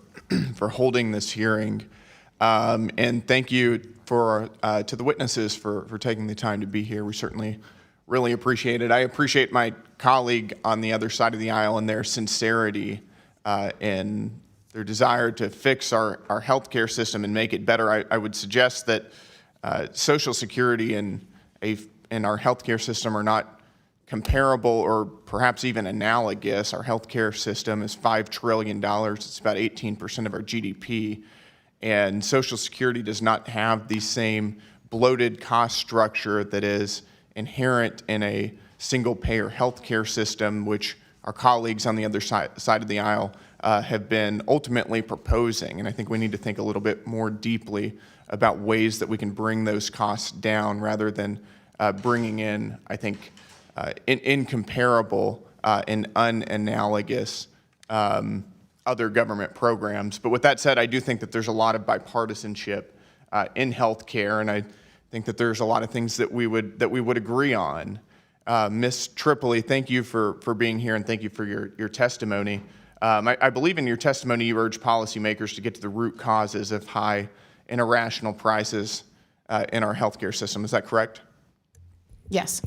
holding this hearing. And thank you to the witnesses for taking the time to be here. We certainly really appreciate it. I appreciate my colleague on the other side of the aisle and their sincerity and their desire to fix our healthcare system and make it better. I would suggest that Social Security and our healthcare system are not comparable or perhaps even analogous. Our healthcare system is $5 trillion. It's about 18% of our GDP. And Social Security does not have the same bloated cost structure that is inherent in a single-payer healthcare system, which our colleagues on the other side of the aisle have been ultimately proposing. And I think we need to think a little bit more deeply about ways that we can bring those costs down rather than bringing in, I think, incomparable and unanalogous other government programs. But with that said, I do think that there's a lot of bipartisanship in healthcare, and I think that there's a lot of things that we would agree on. Ms. Tripoli, thank you for being here, and thank you for your testimony. I believe in your testimony you urge policymakers to get to the root causes of high and irrational prices in our healthcare system. Is that correct? Yes.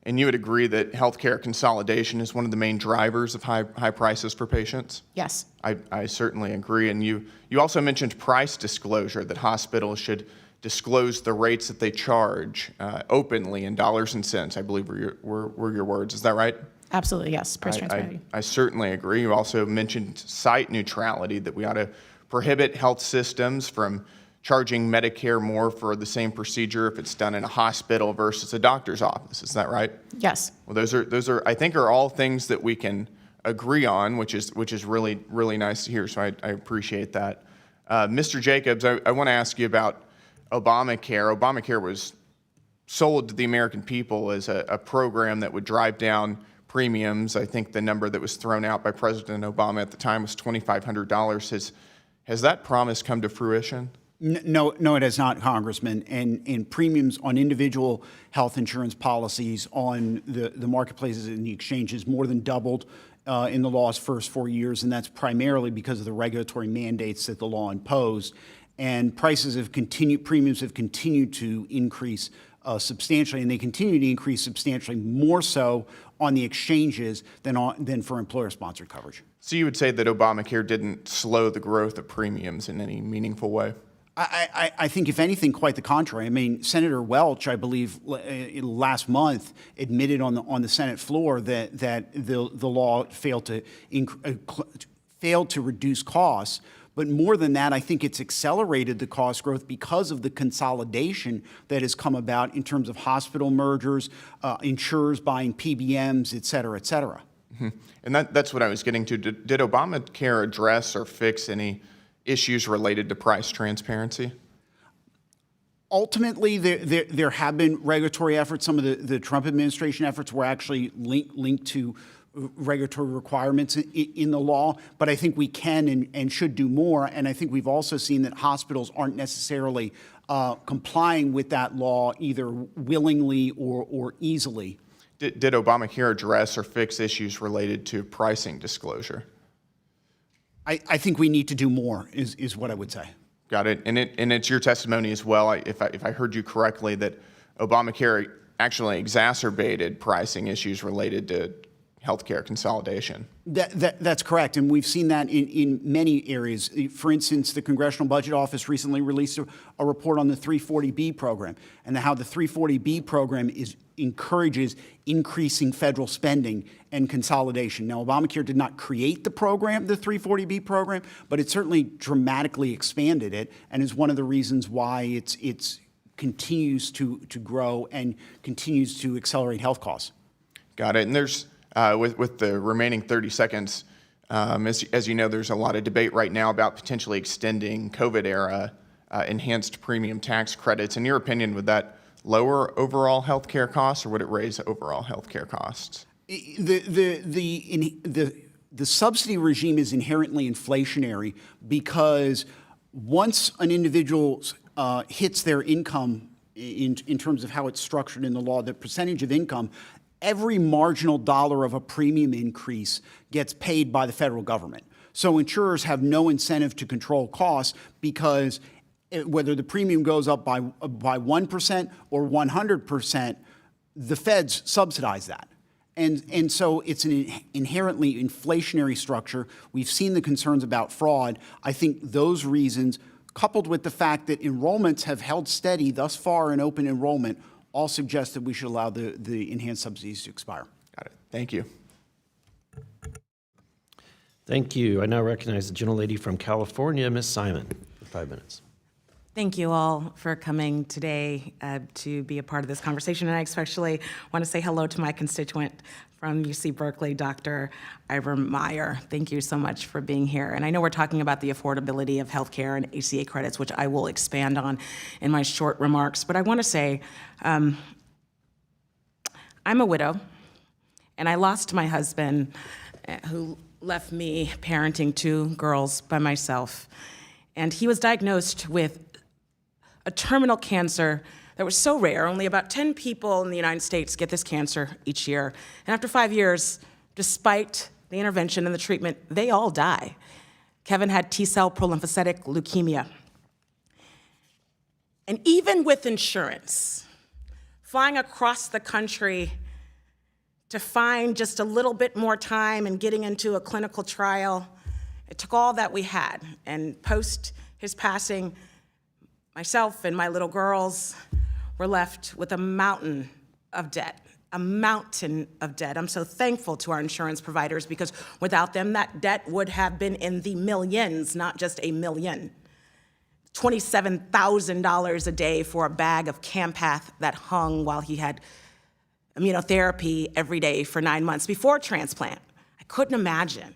And you would agree that healthcare consolidation is one of the main drivers of high prices for patients? Yes. I certainly agree. And you also mentioned price disclosure, that hospitals should disclose the rates that they charge openly in dollars and cents, I believe were your words. Is that right? Absolutely, yes. Price transparency. I certainly agree. You also mentioned site neutrality, that we ought to prohibit health systems from charging Medicare more for the same procedure if it's done in a hospital versus a doctor's office. Is that right? Yes. Well, those are I think are all things that we can agree on, which is really, really nice to hear. So I appreciate that. Mr. Jacobs, I want to ask you about Obamacare. Obamacare was sold to the American people as a program that would drive down premiums. I think the number that was thrown out by President Obama at the time was $2,500. Has that promise come to fruition? No, it has not, Congressman. And premiums on individual health insurance policies on the marketplaces and the exchanges more than doubled in the law's first 4 years, and that's primarily because of the regulatory mandates that the law imposed. And premiums have continued to increase substantially, and they continue to increase substantially more so on the exchanges than for employer-sponsored coverage. So you would say that Obamacare didn't slow the growth of premiums in any meaningful way? I think, if anything, quite the contrary. I mean, Senator Welch, I believe, last month admitted on the Senate floor that the law failed to reduce costs. But more than that, I think it's accelerated the cost growth because of the consolidation that has come about in terms of hospital mergers, insurers buying PBMs, et cetera, et cetera. Mm-hmm. And that's what I was getting to. Did Obamacare address or fix any issues related to price transparency? Ultimately, there have been regulatory efforts. Some of the Trump administration efforts were actually linked to regulatory requirements in the law, but I think we can and should do more. And I think we've also seen that hospitals aren't necessarily complying with that law either willingly or easily. Did Obamacare address or fix issues related to pricing disclosure? I think we need to do more, is what I would say. Got it. And it's your testimony as well, if I heard you correctly, that Obamacare actually exacerbated pricing issues related to healthcare consolidation. That's correct, and we've seen that in many areas. For instance, the Congressional Budget Office recently released a report on the 340B program and how the 340B program encourages increasing federal spending and consolidation. Now, Obamacare did not create the program, the 340B program, but it certainly dramatically expanded it, and is one of the reasons why it's continues to grow and continues to accelerate health costs. Got it. And there's, with the remaining 30 seconds, as you know, there's a lot of debate right now about potentially extending COVID-era enhanced premium tax credits. In your opinion, would that lower overall healthcare costs, or would it raise overall healthcare costs? The subsidy regime is inherently inflationary because once an individual hits their income in terms of how it's structured in the law, the percentage of income, every marginal dollar of a premium increase gets paid by the federal government. So insurers have no incentive to control costs because whether the premium goes up by 1% or 100%, the feds subsidize that. And so it's an inherently inflationary structure. We've seen the concerns about fraud. I think those reasons, coupled with the fact that enrollments have held steady thus far in open enrollment, all suggest that we should allow the enhanced subsidies to expire. Got it. Thank you. Thank you. I now recognize the gentlelady from California, Ms. Simon, for 5 minutes. Thank you all for coming today to be a part of this conversation. And I especially want to say hello to my constituent from UC Berkeley, Dr. Ivor Meyer. Thank you so much for being here. And I know we're talking about the affordability of healthcare and ACA credits, which I will expand on in my short remarks. But I want to say I'm a widow, and I lost my husband, who left me parenting 2 girls by myself. And he was diagnosed with a terminal cancer that was so rare. Only about 10 people in the United States get this cancer each year. And after 5 years, despite the intervention and the treatment, they all die. Kevin had T-cell prolymphocytic leukemia. And even with insurance, flying across the country to find just a little bit more time and getting into a clinical trial, it took all that we had. And post his passing, myself and my little girls were left with a mountain of debt, a mountain of debt. I'm so thankful to our insurance providers because without them, that debt would have been in the millions, not just a million. $27,000 a day for a bag of Campath that hung while he had immunotherapy every day for 9 months before transplant. I couldn't imagine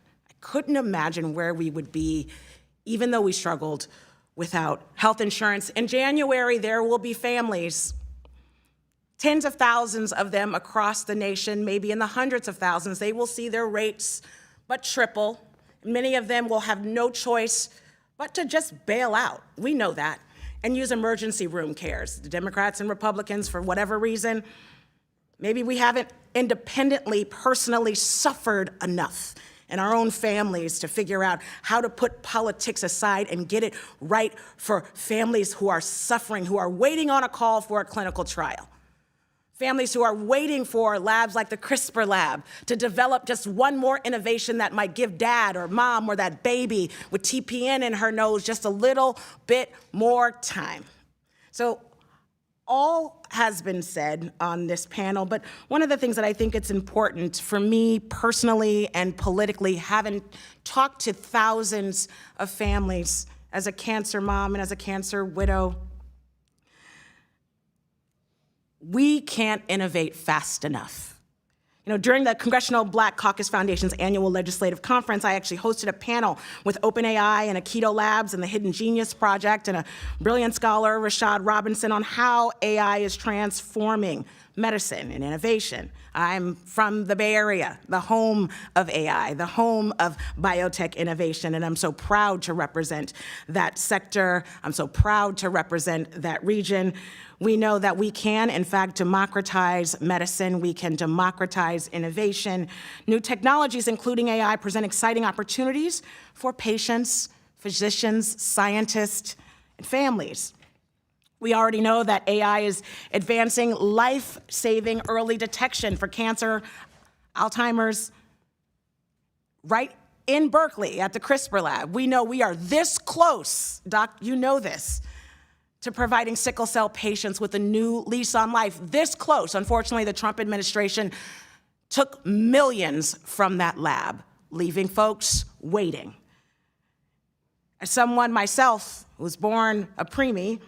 where we would be, even though we struggled without health insurance. In January, there will be families, tens of thousands of them across the nation, maybe in the hundreds of thousands. They will see their rates but triple. Many of them will have no choice but to just bail out. We know that, and use emergency room cares. The Democrats and Republicans, for whatever reason, maybe we haven't independently, personally suffered enough in our own families to figure out how to put politics aside and get it right for families who are suffering, who are waiting on a call for a clinical trial. Families who are waiting for labs like the CRISPR lab to develop just one more innovation that might give dad or mom or that baby with TPN in her nose just a little bit more time. So all has been said on this panel, but one of the things that I think it's important for me personally and politically, having talked to thousands of families as a cancer mom and as a cancer widow, we can't innovate fast enough. You know, during the Congressional Black Caucus Foundation's annual legislative conference, I actually hosted a panel with OpenAI and Aikido Labs and the Hidden Genius Project and a brilliant scholar, Rashad Robinson, on how AI is transforming medicine and innovation. I'm from the Bay Area, the home of AI, the home of biotech innovation, and I'm so proud to represent that sector. I'm so proud to represent that region. We know that we can, in fact, democratize medicine. We can democratize innovation. New technologies, including AI, present exciting opportunities for patients, physicians, scientists, and families. We already know that AI is advancing life-saving early detection for cancer, Alzheimer's, right in Berkeley at the CRISPR lab. We know we are this close, Doc, you know this, to providing sickle cell patients with a new lease on life. This close. Unfortunately, the Trump administration took millions from that lab, leaving folks waiting. As someone myself who was born a preemie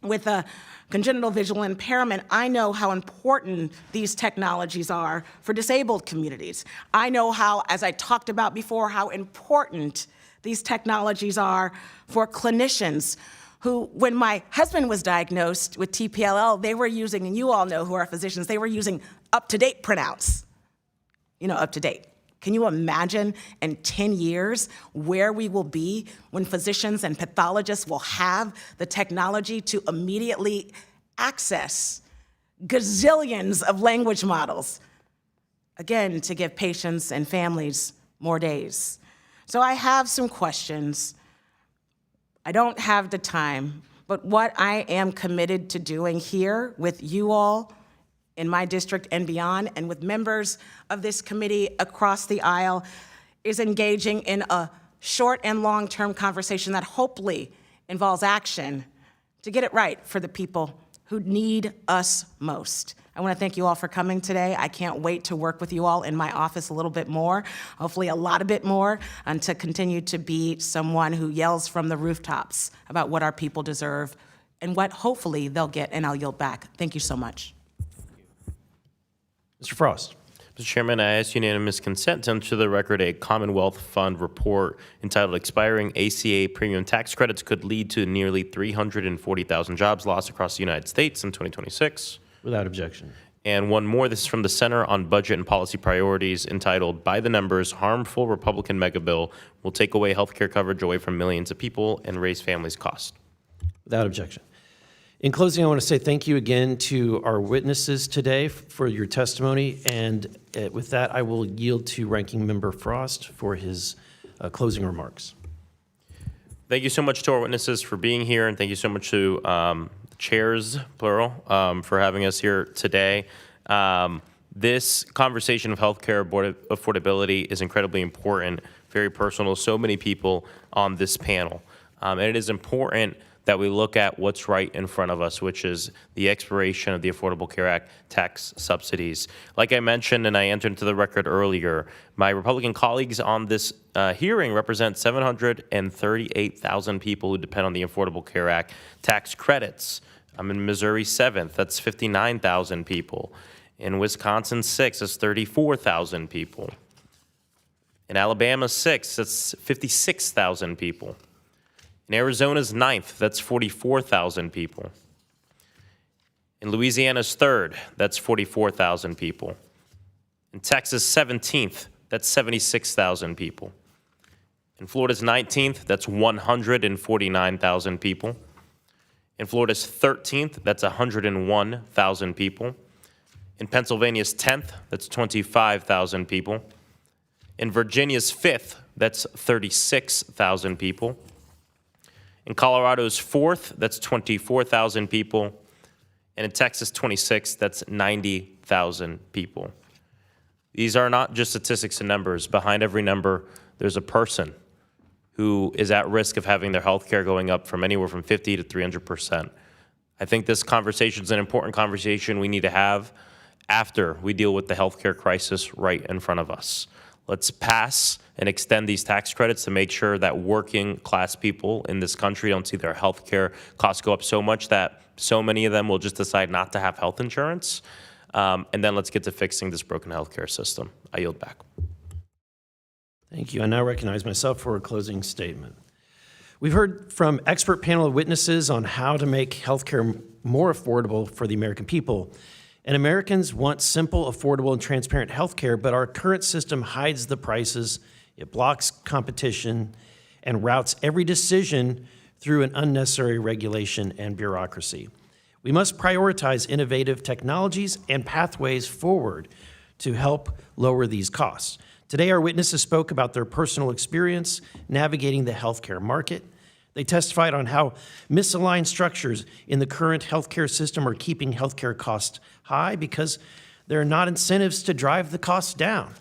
with a congenital visual impairment, I know how important these technologies are for disabled communities. I know how, as I talked about before, how important these technologies are for clinicians who, when my husband was diagnosed with TPLL, they were using, and you all know who are physicians, they were using up-to-date printouts. You know, up-to-date. Can you imagine in 10 years where we will be when physicians and pathologists will have the technology to immediately access gazillions of language models, again, to give patients and families more days? So I have some questions. I don't have the time, but what I am committed to doing here with you all in my district and beyond, and with members of this committee across the aisle, is engaging in a short and long-term conversation that hopefully involves action to get it right for the people who need us most. I want to thank you all for coming today. I can't wait to work with you all in my office a little bit more, hopefully a lot bit more, and to continue to be someone who yells from the rooftops about what our people deserve and what hopefully they'll get, and I'll yield back. Thank you so much. Mr. Frost. Mr. Chairman, I ask unanimous consent to enter to the record a Commonwealth Fund report entitled Expiring ACA Premium Tax Credits Could Lead to Nearly 340,000 Jobs Lost Across the United States in 2026. Without objection. And one more, this is from the Center on Budget and Policy Priorities, entitled By the Numbers, Harmful Republican Mega Bill Will Take Away Healthcare Coverage Away from Millions of People and Raise Families' Costs. Without objection. In closing, I want to say thank you again to our witnesses today for your testimony. And with that, I will yield to Ranking Member Frost for his closing remarks. Thank you so much to our witnesses for being here, and thank you so much to the chairs, plural, for having us here today. This conversation of healthcare affordability is incredibly important, very personal to so many people on this panel. And it is important that we look at what's right in front of us, which is the expiration of the Affordable Care Act tax subsidies. Like I mentioned, and I entered into the record earlier, my Republican colleagues on this hearing represent 738,000 people who depend on the Affordable Care Act tax credits. I'm in Missouri 7th, that's 59,000 people. In Wisconsin 6th, that's 34,000 people. In Alabama 6th, that's 56,000 people. In Arizona's 9th, that's 44,000 people. In Louisiana's 3rd, that's 44,000 people. In Texas' 17th, that's 76,000 people. In Florida's 19th, that's 149,000 people. In Florida's 13th, that's 101,000 people. In Pennsylvania's 10th, that's 25,000 people. In Virginia's 5th, that's 36,000 people. In Colorado's 4th, that's 24,000 people. And in Texas 26th, that's 90,000 people. These are not just statistics and numbers. Behind every number, there's a person who is at risk of having their health care going up from anywhere from 50 to 300%. I think this conversation is an important conversation we need to have after we deal with the healthcare crisis right in front of us. Let's pass and extend these tax credits to make sure that working class people in this country don't see their health care costs go up so much that so many of them will just decide not to have health insurance. And then let's get to fixing this broken healthcare system. I yield back. Thank you. I now recognize myself for a closing statement. We've heard from expert panel of witnesses on how to make healthcare more affordable for the American people. And Americans want simple, affordable, and transparent health care, but our current system hides the prices, it blocks competition, and routes every decision through an unnecessary regulation and bureaucracy. We must prioritize innovative technologies and pathways forward to help lower these costs. Today, our witnesses spoke about their personal experience navigating the healthcare market. They testified on how misaligned structures in the current healthcare system are keeping healthcare costs high because there are not incentives to drive the costs down.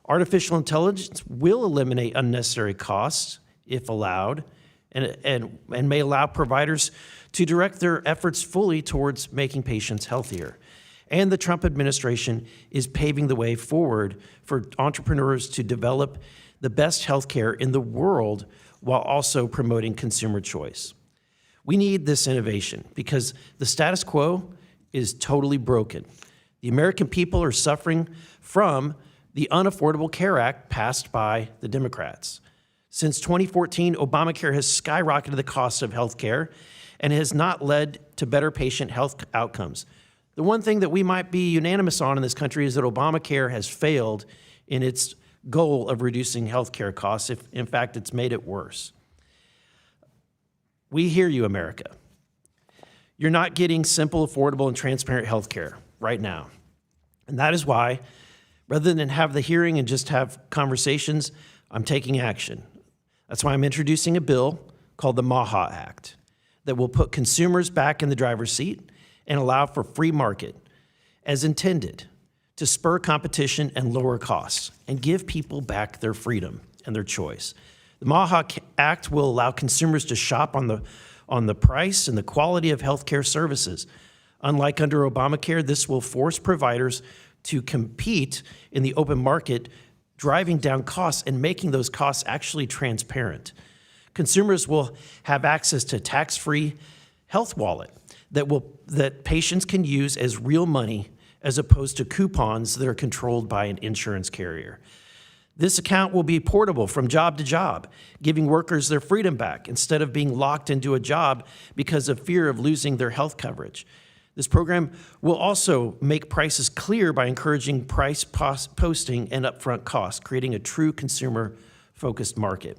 Artificial intelligence will eliminate unnecessary costs if allowed, and may allow providers to direct their efforts fully towards making patients healthier. And the Trump administration is paving the way forward for entrepreneurs to develop the best healthcare in the world while also promoting consumer choice. We need this innovation because the status quo is totally broken. The American people are suffering from the Unaffordable Care Act passed by the Democrats. Since 2014, Obamacare has skyrocketed the cost of health care and has not led to better patient health outcomes. The one thing that we might be unanimous on in this country is that Obamacare has failed in its goal of reducing health care costs. If, in fact, it's made it worse. We hear you, America. You're not getting simple, affordable, and transparent health care right now. And that is why, rather than have the hearing and just have conversations, I'm taking action. That's why I'm introducing a bill called the MAHA Act that will put consumers back in the driver's seat and allow for free market as intended to spur competition and lower costs and give people back their freedom and their choice. The MAHA Act will allow consumers to shop on the price and the quality of healthcare services. Unlike under Obamacare, this will force providers to compete in the open market, driving down costs and making those costs actually transparent. Consumers will have access to tax-free health wallet that patients can use as real money as opposed to coupons that are controlled by an insurance carrier. This account will be portable from job to job, giving workers their freedom back instead of being locked into a job because of fear of losing their health coverage. This program will also make prices clear by encouraging price posting and upfront costs, creating a true consumer-focused market.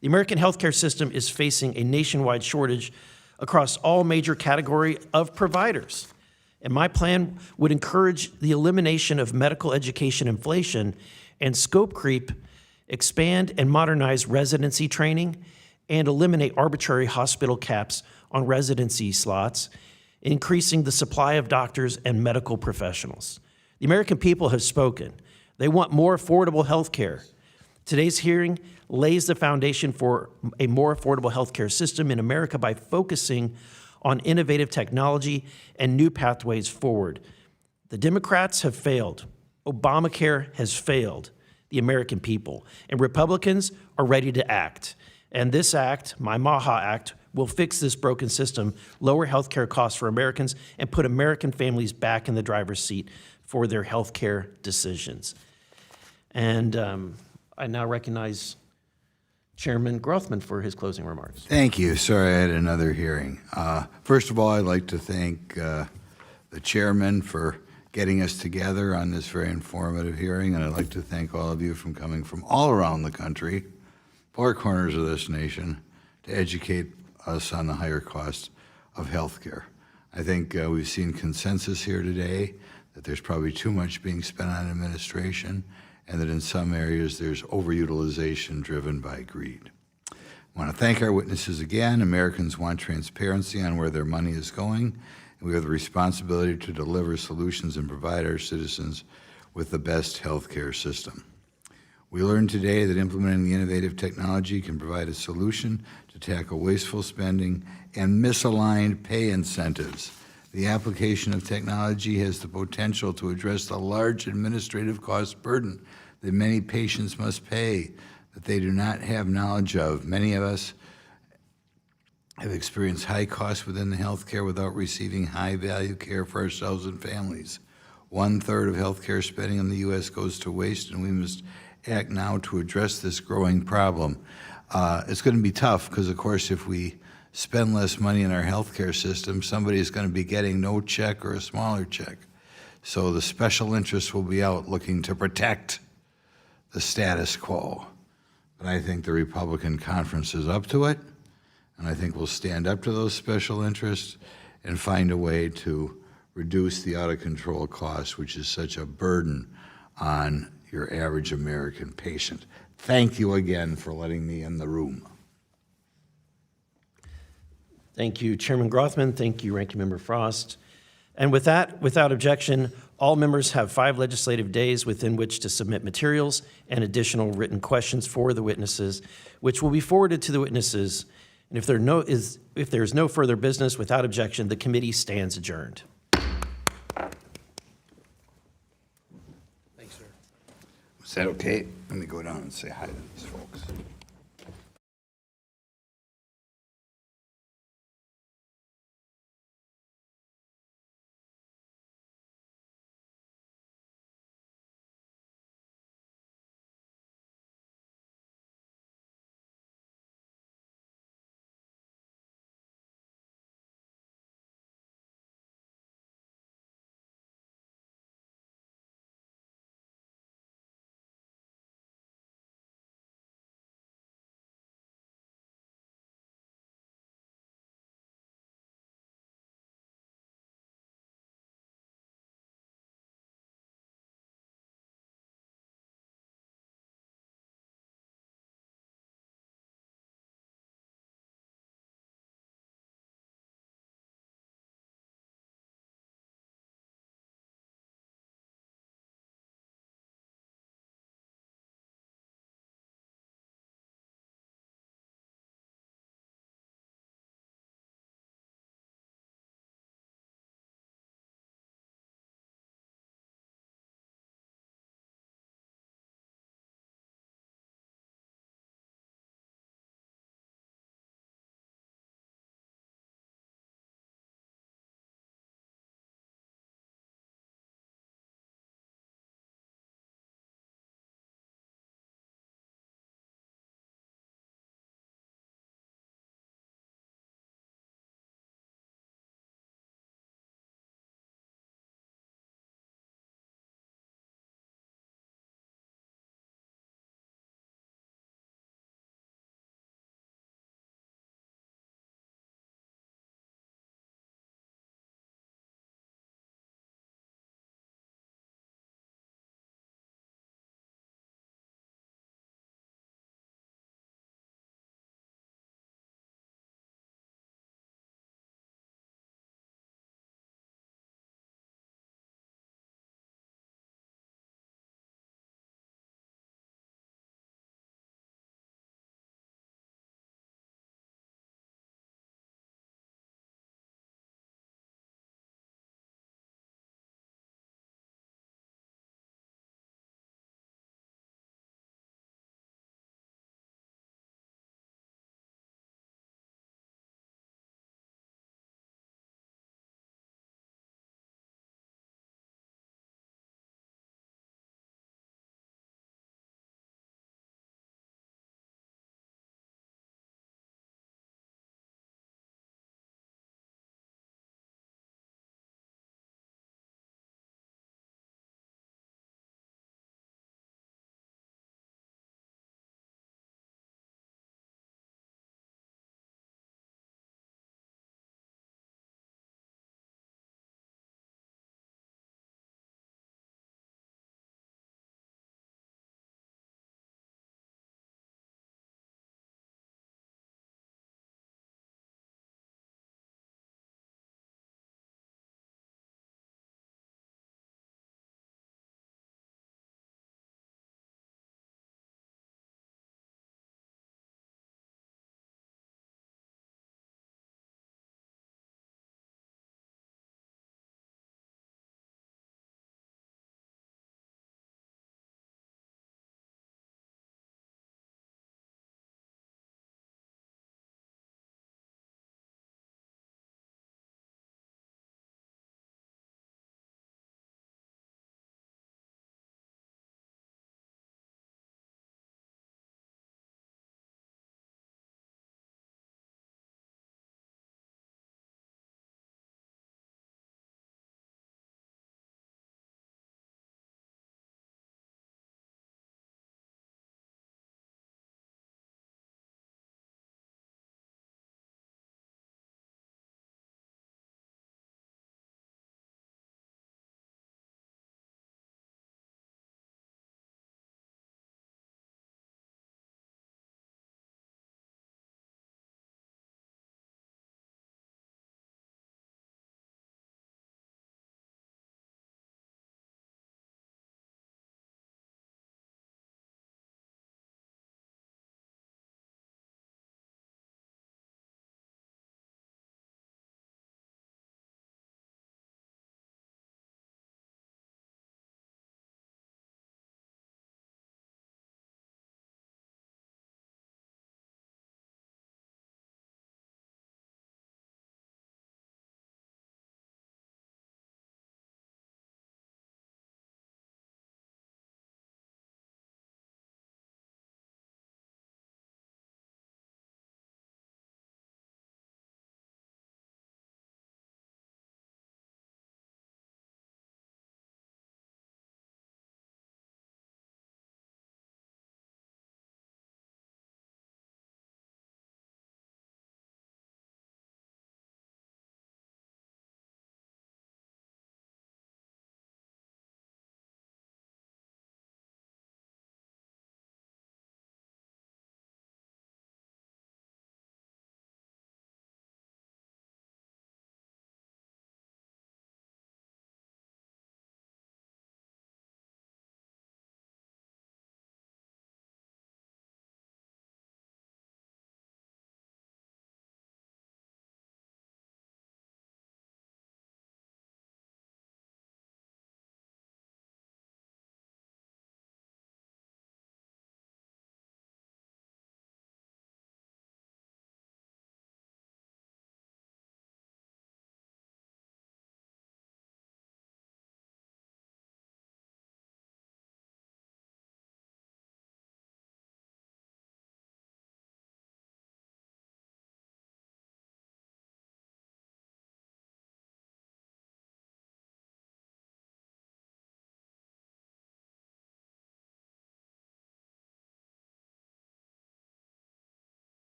The American healthcare system is facing a nationwide shortage across all major categories of providers. And my plan would encourage the elimination of medical education inflation and scope creep, expand and modernize residency training, and eliminate arbitrary hospital caps on residency slots, increasing the supply of doctors and medical professionals. The American people have spoken. They want more affordable health care. Today's hearing lays the foundation for a more affordable healthcare system in America by focusing on innovative technology and new pathways forward. The Democrats have failed. Obamacare has failed the American people, and Republicans are ready to act. And this act, my MAHA Act, will fix this broken system, lower healthcare costs for Americans, and put American families back in the driver's seat for their healthcare decisions. And I now recognize Chairman Grothman for his closing remarks. Thank you. Sorry, I had another hearing. First of all, I'd like to thank the chairman for getting us together on this very informative hearing, and I'd like to thank all of you for coming from all around the country, four corners of this nation, to educate us on the higher cost of health care. I think we've seen consensus here today that there's probably too much being spent on administration, and that in some areas there's overutilization driven by greed. I want to thank our witnesses again. Americans want transparency on where their money is going, and we have the responsibility to deliver solutions and provide our citizens with the best health care system. We learned today that implementing the innovative technology can provide a solution to tackle wasteful spending and misaligned pay incentives. The application of technology has the potential to address the large administrative cost burden that many patients must pay that they do not have knowledge of. Many of us have experienced high costs within the healthcare without receiving high-value care for ourselves and families. 1/3 of healthcare spending in the U.S. goes to waste, and we must act now to address this growing problem. It's going to be tough because, of course, if we spend less money in our healthcare system, somebody is going to be getting no check or a smaller check. So the special interests will be out looking to protect the status quo. But I think the Republican conference is up to it, and I think we'll stand up to those special interests and find a way to reduce the out-of-control cost, which is such a burden on your average American patient. Thank you again for letting me in the room. Thank you, Chairman Grothman. Thank you, Ranking Member Frost. And with that, without objection, All members have 5 legislative days within which to submit materials and additional written questions for the witnesses, which will be forwarded to the witnesses. And if there is no further business, without objection, the committee stands adjourned. Is that okay? Let me go down and say hi to these folks.